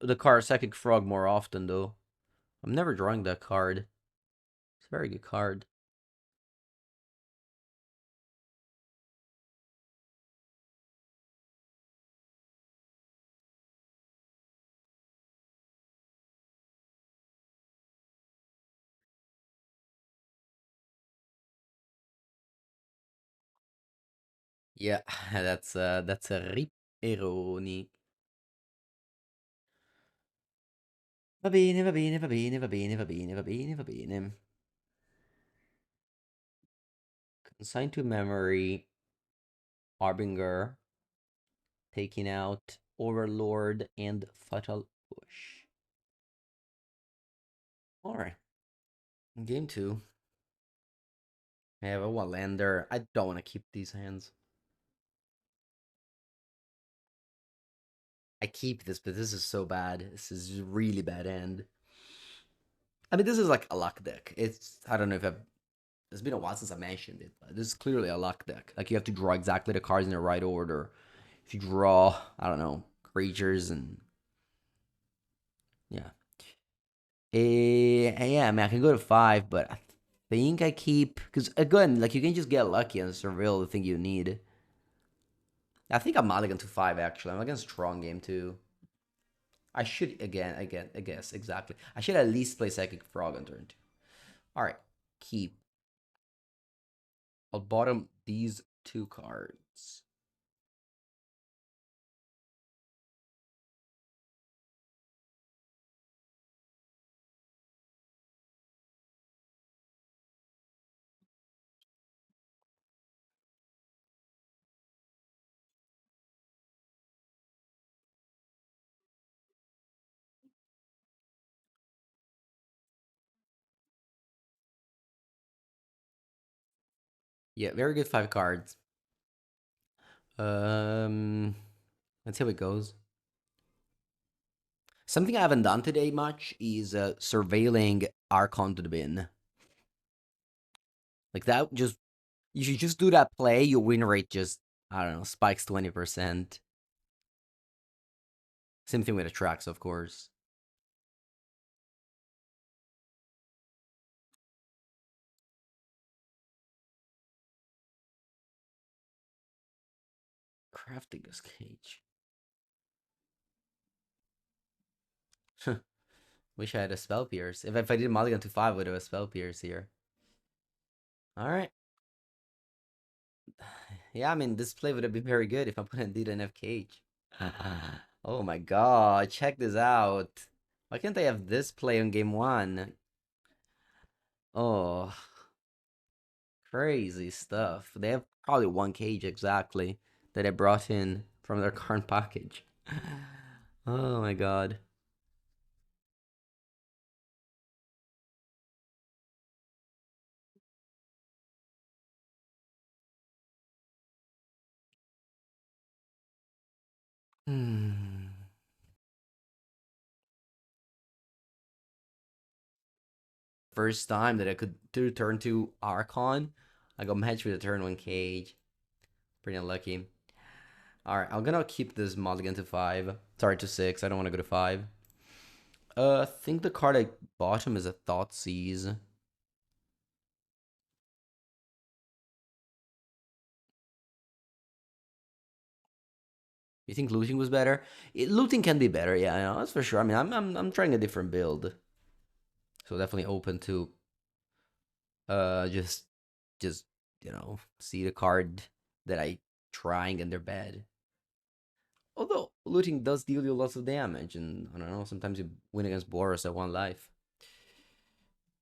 the card Psychic Frog more often, though. I'm never drawing that card. It's a very good card. Yeah, that's a ripperoni. Va bene, va bene, va bene, va bene, va bene, va bene, va bene. Consign to memory, Harbinger, taking out Overlord and Fatal Push. Alright, game two. I have a one lander. I don't want to keep these hands. I keep this, but this is so bad. This is really bad hand. I mean, this is like a luck deck. It's I don't know if I've. It's been a while since I mentioned it, but this is clearly a luck deck. Like you have to draw exactly the cards in the right order. if you draw, I don't know, creatures and yeah. Yeah, I mean, I can go to 5, but I think I keep because again, like you can just get lucky and surveil the thing you need. I think I'm mulligan to 5 actually. I'm against Tron game too. I should again, I guess exactly. I should at least play Psychic Frog on turn 2. All right, keep. I'll bottom these 2 cards. Yeah, very good 5 cards. Um, let's see how it goes. Something I haven't done today much is surveilling Archon to the bin. Like that, just if you just do that play, your win rate just I don't know spikes 20%. Same thing with the tracks, of course. Crafting this cage. Wish I had a spell pierce. If I did mulligan to 5, I would have a spell pierce here. All right. Yeah, I mean this play would have been very good if I put did an F cage. Oh my god, check this out. Why can't I have this play on game 1? Oh, crazy stuff. They have probably 1 cage exactly that I brought in from their current package. Oh my god. Hmm. First time that I could do turn 2 Archon, I got matched with a turn 1 cage. Pretty unlucky. Alright, I'm gonna keep this mulligan to 5. Sorry, to 6. I don't want to go to 5. I think the card at bottom is a Thoughtseize. You think looting was better? Looting can be better, yeah, I know, that's for sure. I mean, I'm trying a different build, so definitely open to just see the card that I trying and they're bad. Although looting does deal you lots of damage, and I don't know, sometimes you win against Boros at 1 life.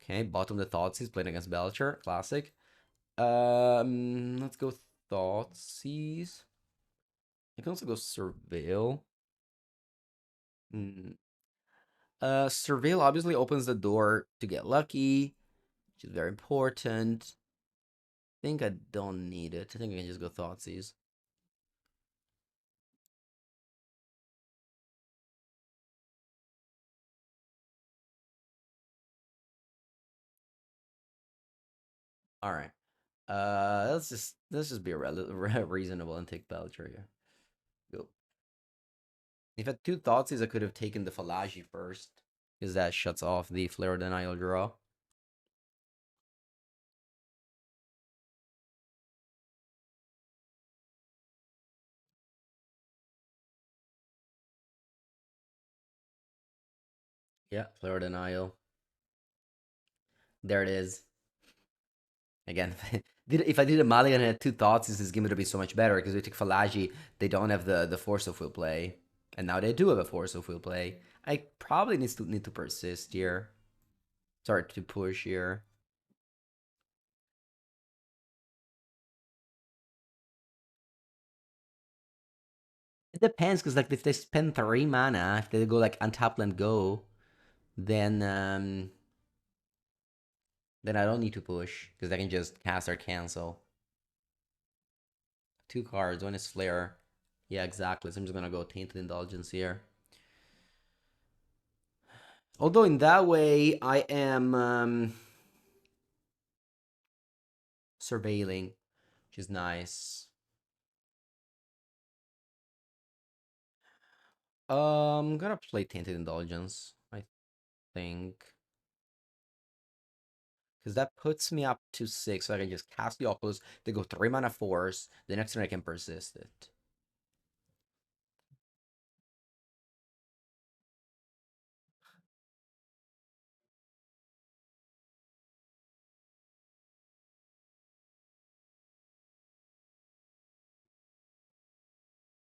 Okay, bottom the Thoughtseize playing against Belcher, classic. Let's go Thoughtseize. I can also go Surveil. Mm. Surveil obviously opens the door to get lucky, which is very important. I think I don't need it. I think I can just go Thoughtseize. All right. Let's just be reasonable and take Belcher here. Go. If I had 2 Thoughtseize, I could have taken the Falaji first, because that shuts off the Flare Denial draw. Yeah, Flare Denial. There it is. Again, if I did a Mulligan and had 2 Thoughtseizes, this game would be so much better because we took Falaji, they don't have the Force of Will play. And now they do have a Force of Will play. I probably need to persist here. Sorry, to push here. It depends, because like if they spend 3 mana, if they go like untap and go, then then I don't need to push, because I can just cast or cancel. 2 cards, one is Flare. Yeah, exactly. So I'm just gonna go Tainted Indulgence here. Although in that way, I am surveilling, which is nice. I'm gonna play Tainted Indulgence, I think. Because that puts me up to 6, so I can just cast the Oculus, they go 3 mana Force, the next turn I can persist it.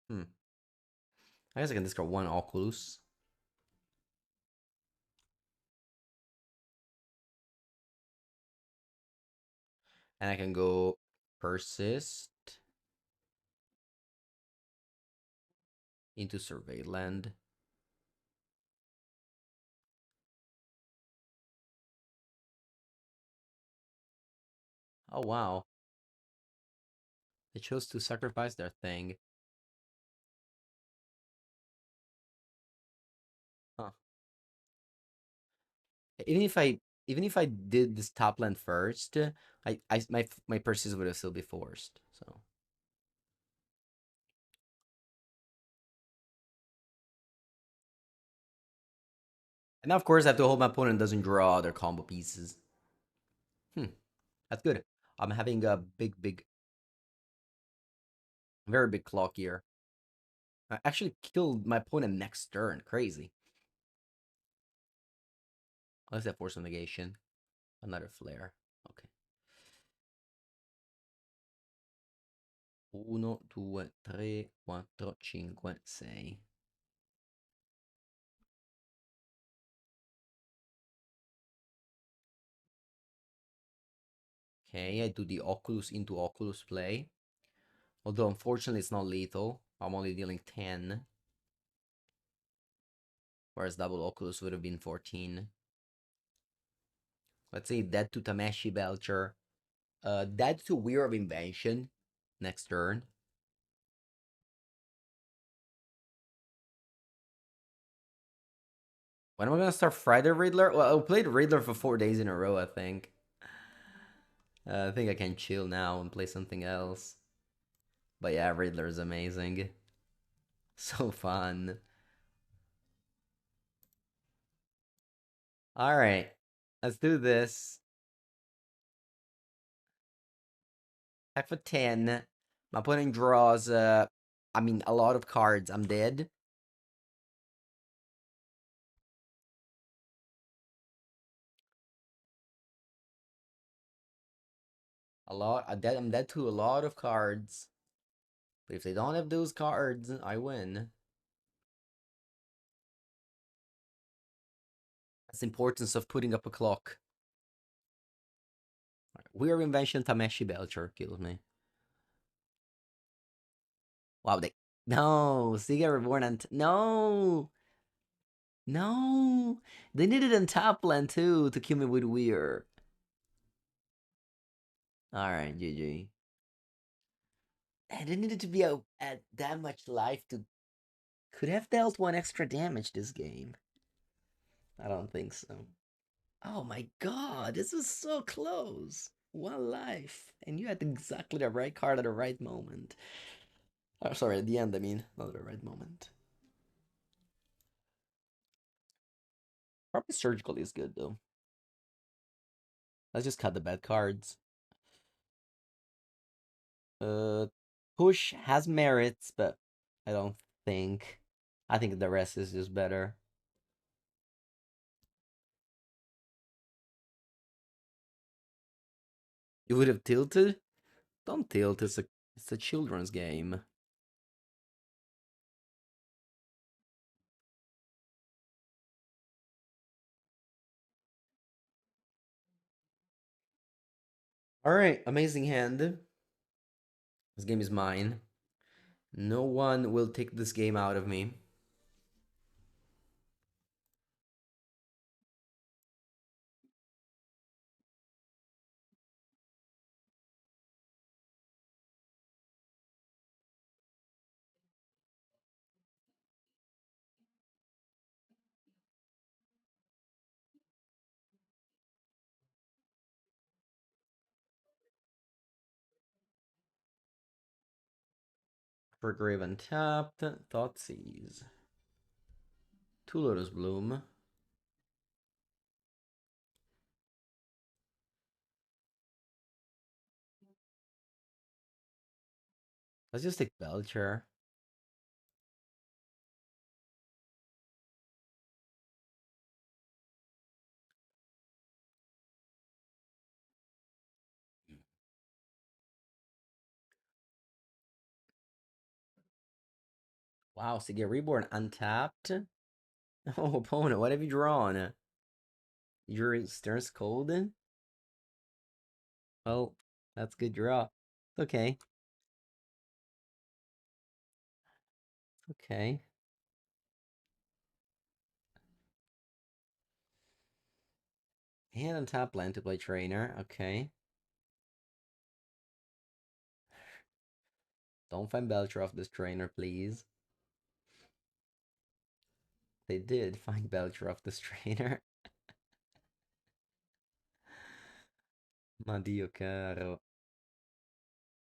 Hmm. I guess I can discard 1 Oculus. And I can go persist into Survey Land. Oh wow. They chose to sacrifice their thing. Huh. Even if I even if I did this top land first, my persist would have still be forced. So and now of course I have to hope my opponent doesn't draw their combo pieces. Hmm, that's good. I'm having a very big clock here. I actually killed my opponent next turn. Crazy. Unless I force a negation. Another flare. Okay. 1, 2, 3, 4, 5, 6. Okay, I do the Oculus into Oculus play. Although unfortunately it's not lethal. I'm only dealing 10. Whereas double Oculus would have been 14. Let's say dead to Tameshi Belcher. Dead to Weir of Invention. Next turn. When am I gonna start Friday Riddler? Well, I played Riddler for 4 days in a row, I think. I think I can chill now and play something else. But yeah, Riddler is amazing. So fun. Alright. Let's do this. Attack for 10. My opponent draws, a lot of cards. I'm dead. A lot. I'm dead to a lot of cards. But if they don't have those cards, I win. That's the importance of putting up a clock. Weird invention Tameshi Belcher kills me. Wow, they no Siga Reborn and no. No. They needed in top land too to kill me with Weir. Alright, GG. And they needed to be at that much life to could have dealt 1 extra damage this game. I don't think so. Oh my god, this was so close. 1 life. And you had exactly the right card at the right moment. Oh, sorry, at the end, I mean, not the right moment. Probably Surgical is good, though. Let's just cut the bad cards. Uh, Push has merits, but I don't think. I think the rest is just better. You would have tilted? Don't tilt, it's a children's game. Alright, amazing hand. This game is mine. No one will take this game out of me. For Grave untapped, Thoughtseize. Two Lotus Bloom. Let's just take Belcher. Wow, so get reborn untapped. Oh, opponent, what have you drawn? Your Stern's Cold? Oh, that's good draw. Okay. Okay. And untap land to play trainer. Okay. Don't find Belcher off this trainer, please. They did find Belcher off this trainer. Madio caro.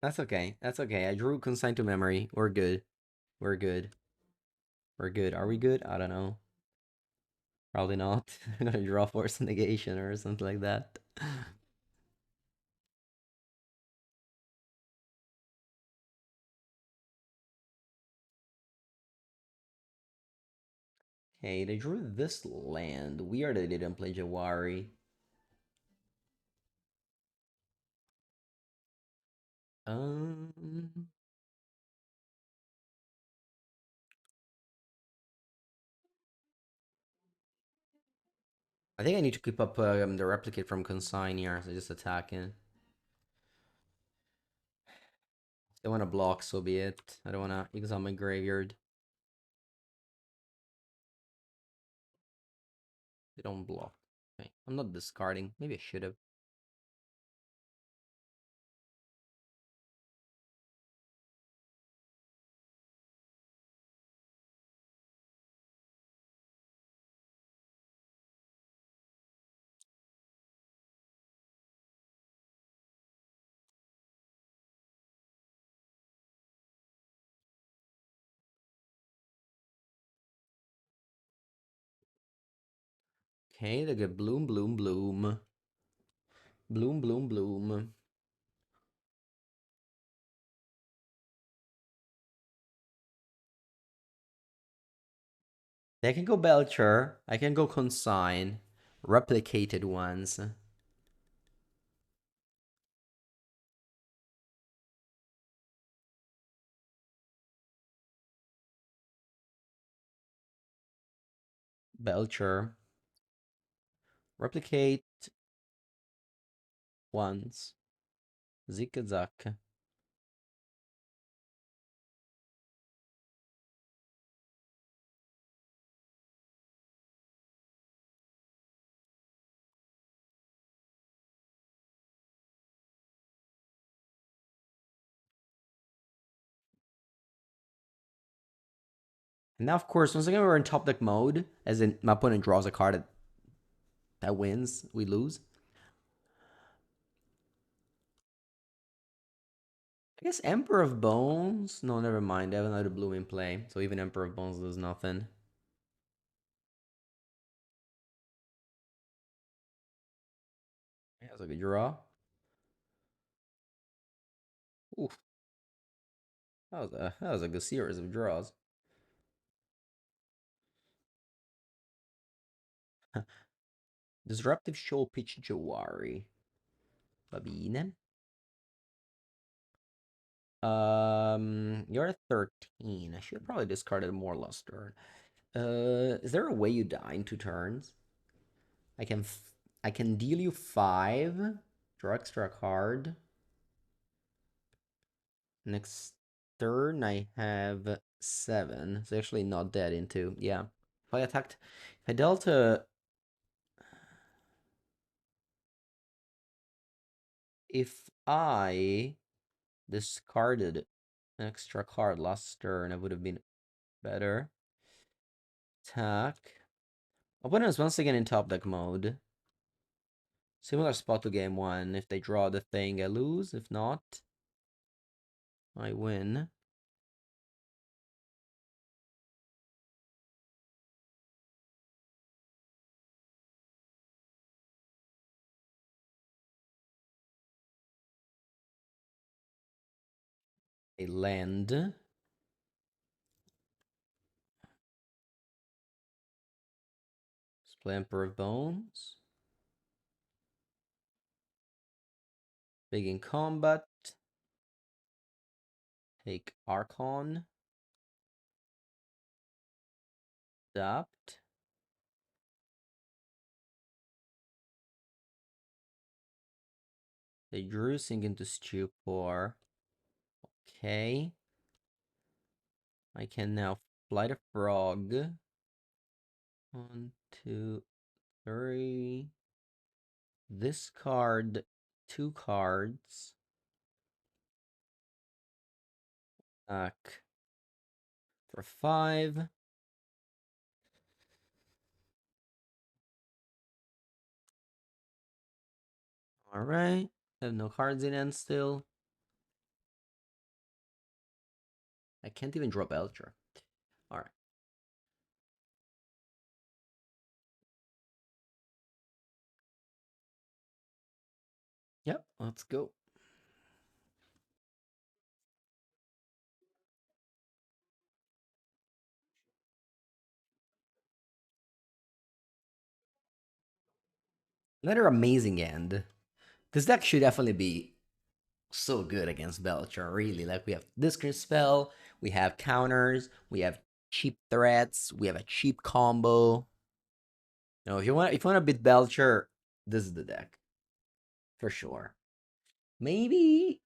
That's okay. That's okay. I drew consign to memory. We're good. We're good. We're good. Are we good? I don't know. Probably not. I'm gonna draw force negation or something like that. Okay, they drew this land. Weird they didn't play Jawari. Um, I think I need to keep up the replicate from consign here, so just attacking. If they want to block, so be it. I don't want to exile my graveyard. They don't block. Okay, I'm not discarding. Maybe I should have. Okay, they get bloom, bloom, bloom. Bloom, bloom, bloom. They can go Belcher. I can go consign. Replicated ones. Belcher. Replicate ones. Zikazak. And now, of course, once again, we're in top deck mode, as in my opponent draws a card that wins, we lose. I guess Emperor of Bones. No, never mind. I have another blue in play, so even Emperor of Bones does nothing. Yeah, that's a good draw. Oof, that was a good series of draws. Disruptive Shoal Pitch Jawari. Babine. You're at 13. I should have probably discarded more luster. Is there a way you die in 2 turns? I can I can deal you 5, draw extra card. Next turn I have 7. It's actually not dead into. Yeah. If I attacked, if I dealt a, if I discarded an extra card last turn, I would have been better. Attack. Opponent is once again in top deck mode. Similar spot to game 1. If they draw the thing, I lose. If not, I win. A land. Play Emperor of Bones. Big in combat. Take Archon. Adapt. They drew sink into stupor. Okay. I can now fly the frog. 1, 2, 3. This card, 2 cards. Back for 5. Alright. I have no cards in hand still. I can't even draw Belcher. Alright. Yep, let's go. Another amazing end. This deck should definitely be so good against Belcher, really. Like, we have Discard Spell, we have counters, we have cheap threats, we have a cheap combo. No, if you want to beat Belcher, this is the deck. For sure. Maybe.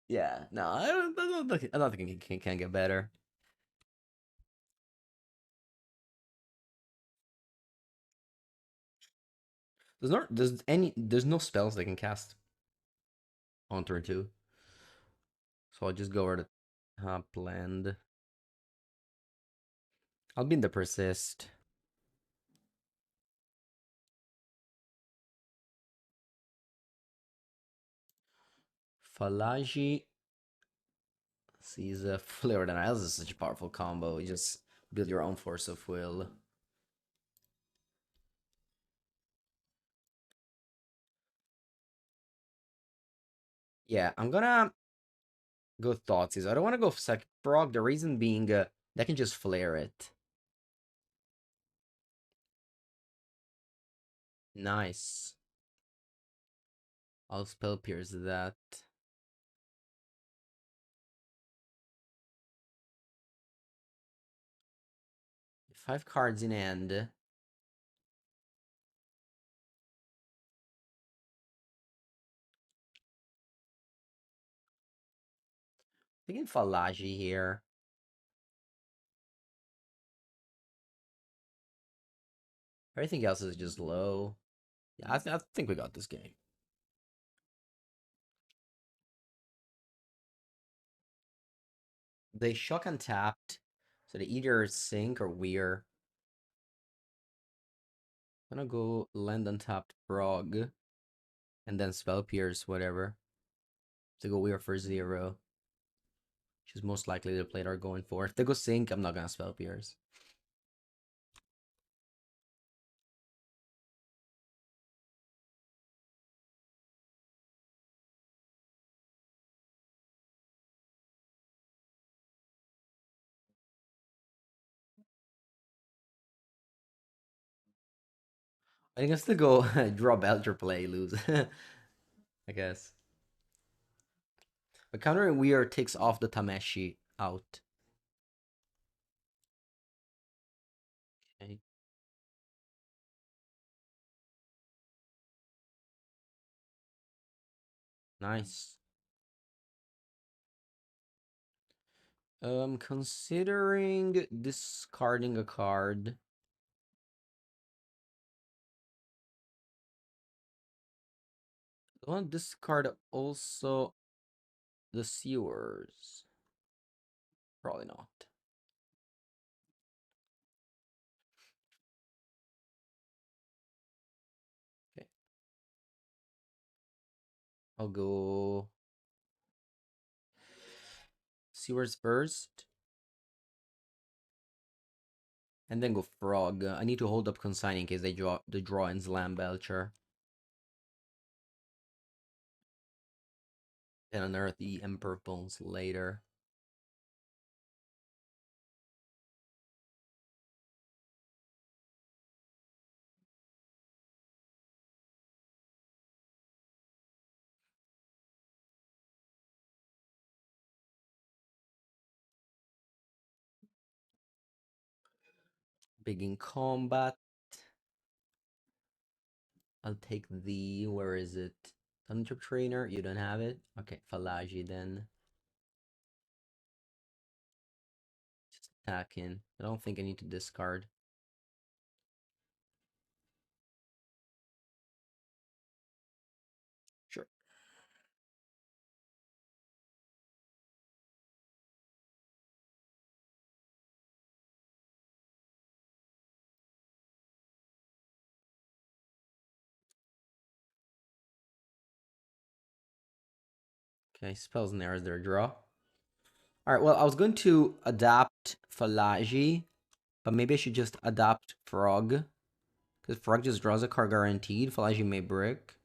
Yeah, no, I don't think it can get better. There's no spells they can cast on turn 2. So I'll just go over the top land. I'll be in the persist. Falaji sees a Flare of the Niles is such a powerful combo. You just build your own force of will. Yeah, I'm gonna go Thoughtseize. I don't want to go Psychic Frog. The reason being, they can just flare it. Nice. I'll Spell Pierce that. 5 cards in hand. Thinking Falaji here. Everything else is just low. Yeah, I think we got this game. They shock untapped, so they either sink or weir. I'm gonna go land untapped frog, and then spell pierce, whatever. To go weir for 0. Which is most likely the play they're going for. If they go sink, I'm not gonna spell pierce. I think I still go draw Belcher play, lose. I guess. But countering weir takes off the Tameshi out. Okay. Nice. Considering discarding a card. I want to discard also the sewers. Probably not. Okay. I'll go sewers first. And then go frog. I need to hold up consign in case they draw and slam Belcher. and unearth the Emperor Bones later. Begin combat. I'll take the, where is it? Thunder Trainer, you don't have it? Okay, Falaji then. Just attack in. I don't think I need to discard. Sure. Okay, spells and errors their draw. Alright, well, I was going to adapt Falaji, but maybe I should just adapt Frog. Because Frog just draws a card guaranteed. Falaji may brick.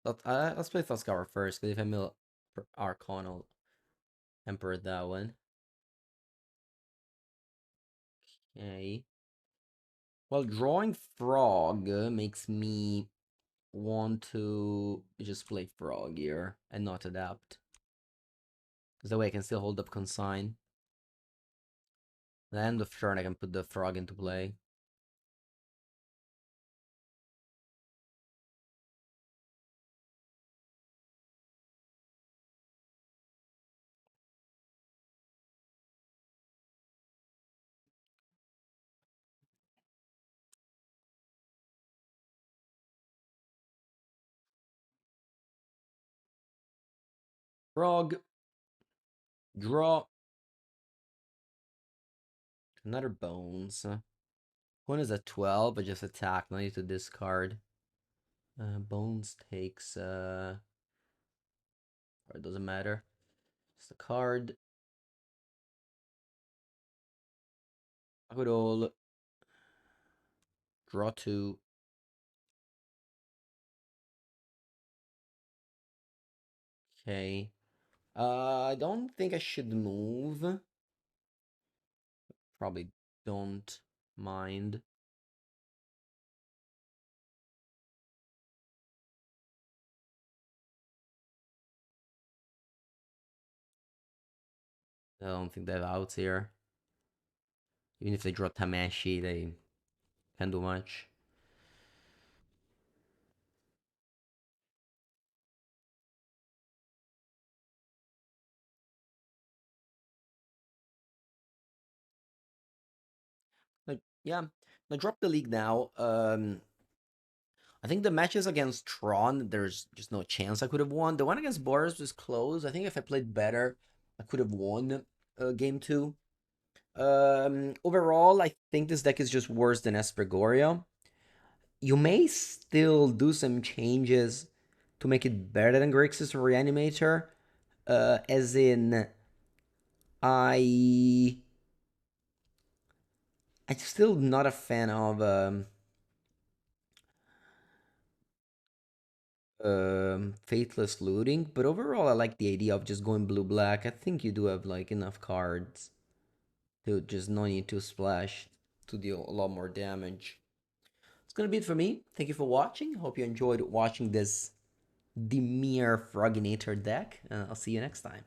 Let's play Thought first, because if I mill Archon, I'll Emperor that one. Okay. Well, drawing Frog makes me want to just play Frog here and not adapt. Because that way I can still hold up Consign. At the end of turn, I can put the Frog into play. Frog. Draw. Another Bones. One is a 12, but just attack. No need to discard. Bones takes... Or it doesn't matter. Just a card. Good old... Draw 2. Okay. I don't think I should move. Probably don't mind. I don't think they have outs here. Even if they draw Tamashi, they can't do much. Yeah, I drop the league now. I think the matches against Tron, there's just no chance I could have won. The one against Boros was close. I think if I played better, I could have won game 2. Overall, I think this deck is just worse than Espergoria. You may still do some changes to make it better than Grixis or Reanimator. As in, I I'm still not a fan of Faithless Looting, but overall I like the idea of just going blue black. I think you do have like enough cards to just no need to splash to deal a lot more damage. It's gonna be it for me. Thank you for watching. Hope you enjoyed watching this Demir Froginator deck. I'll see you next time.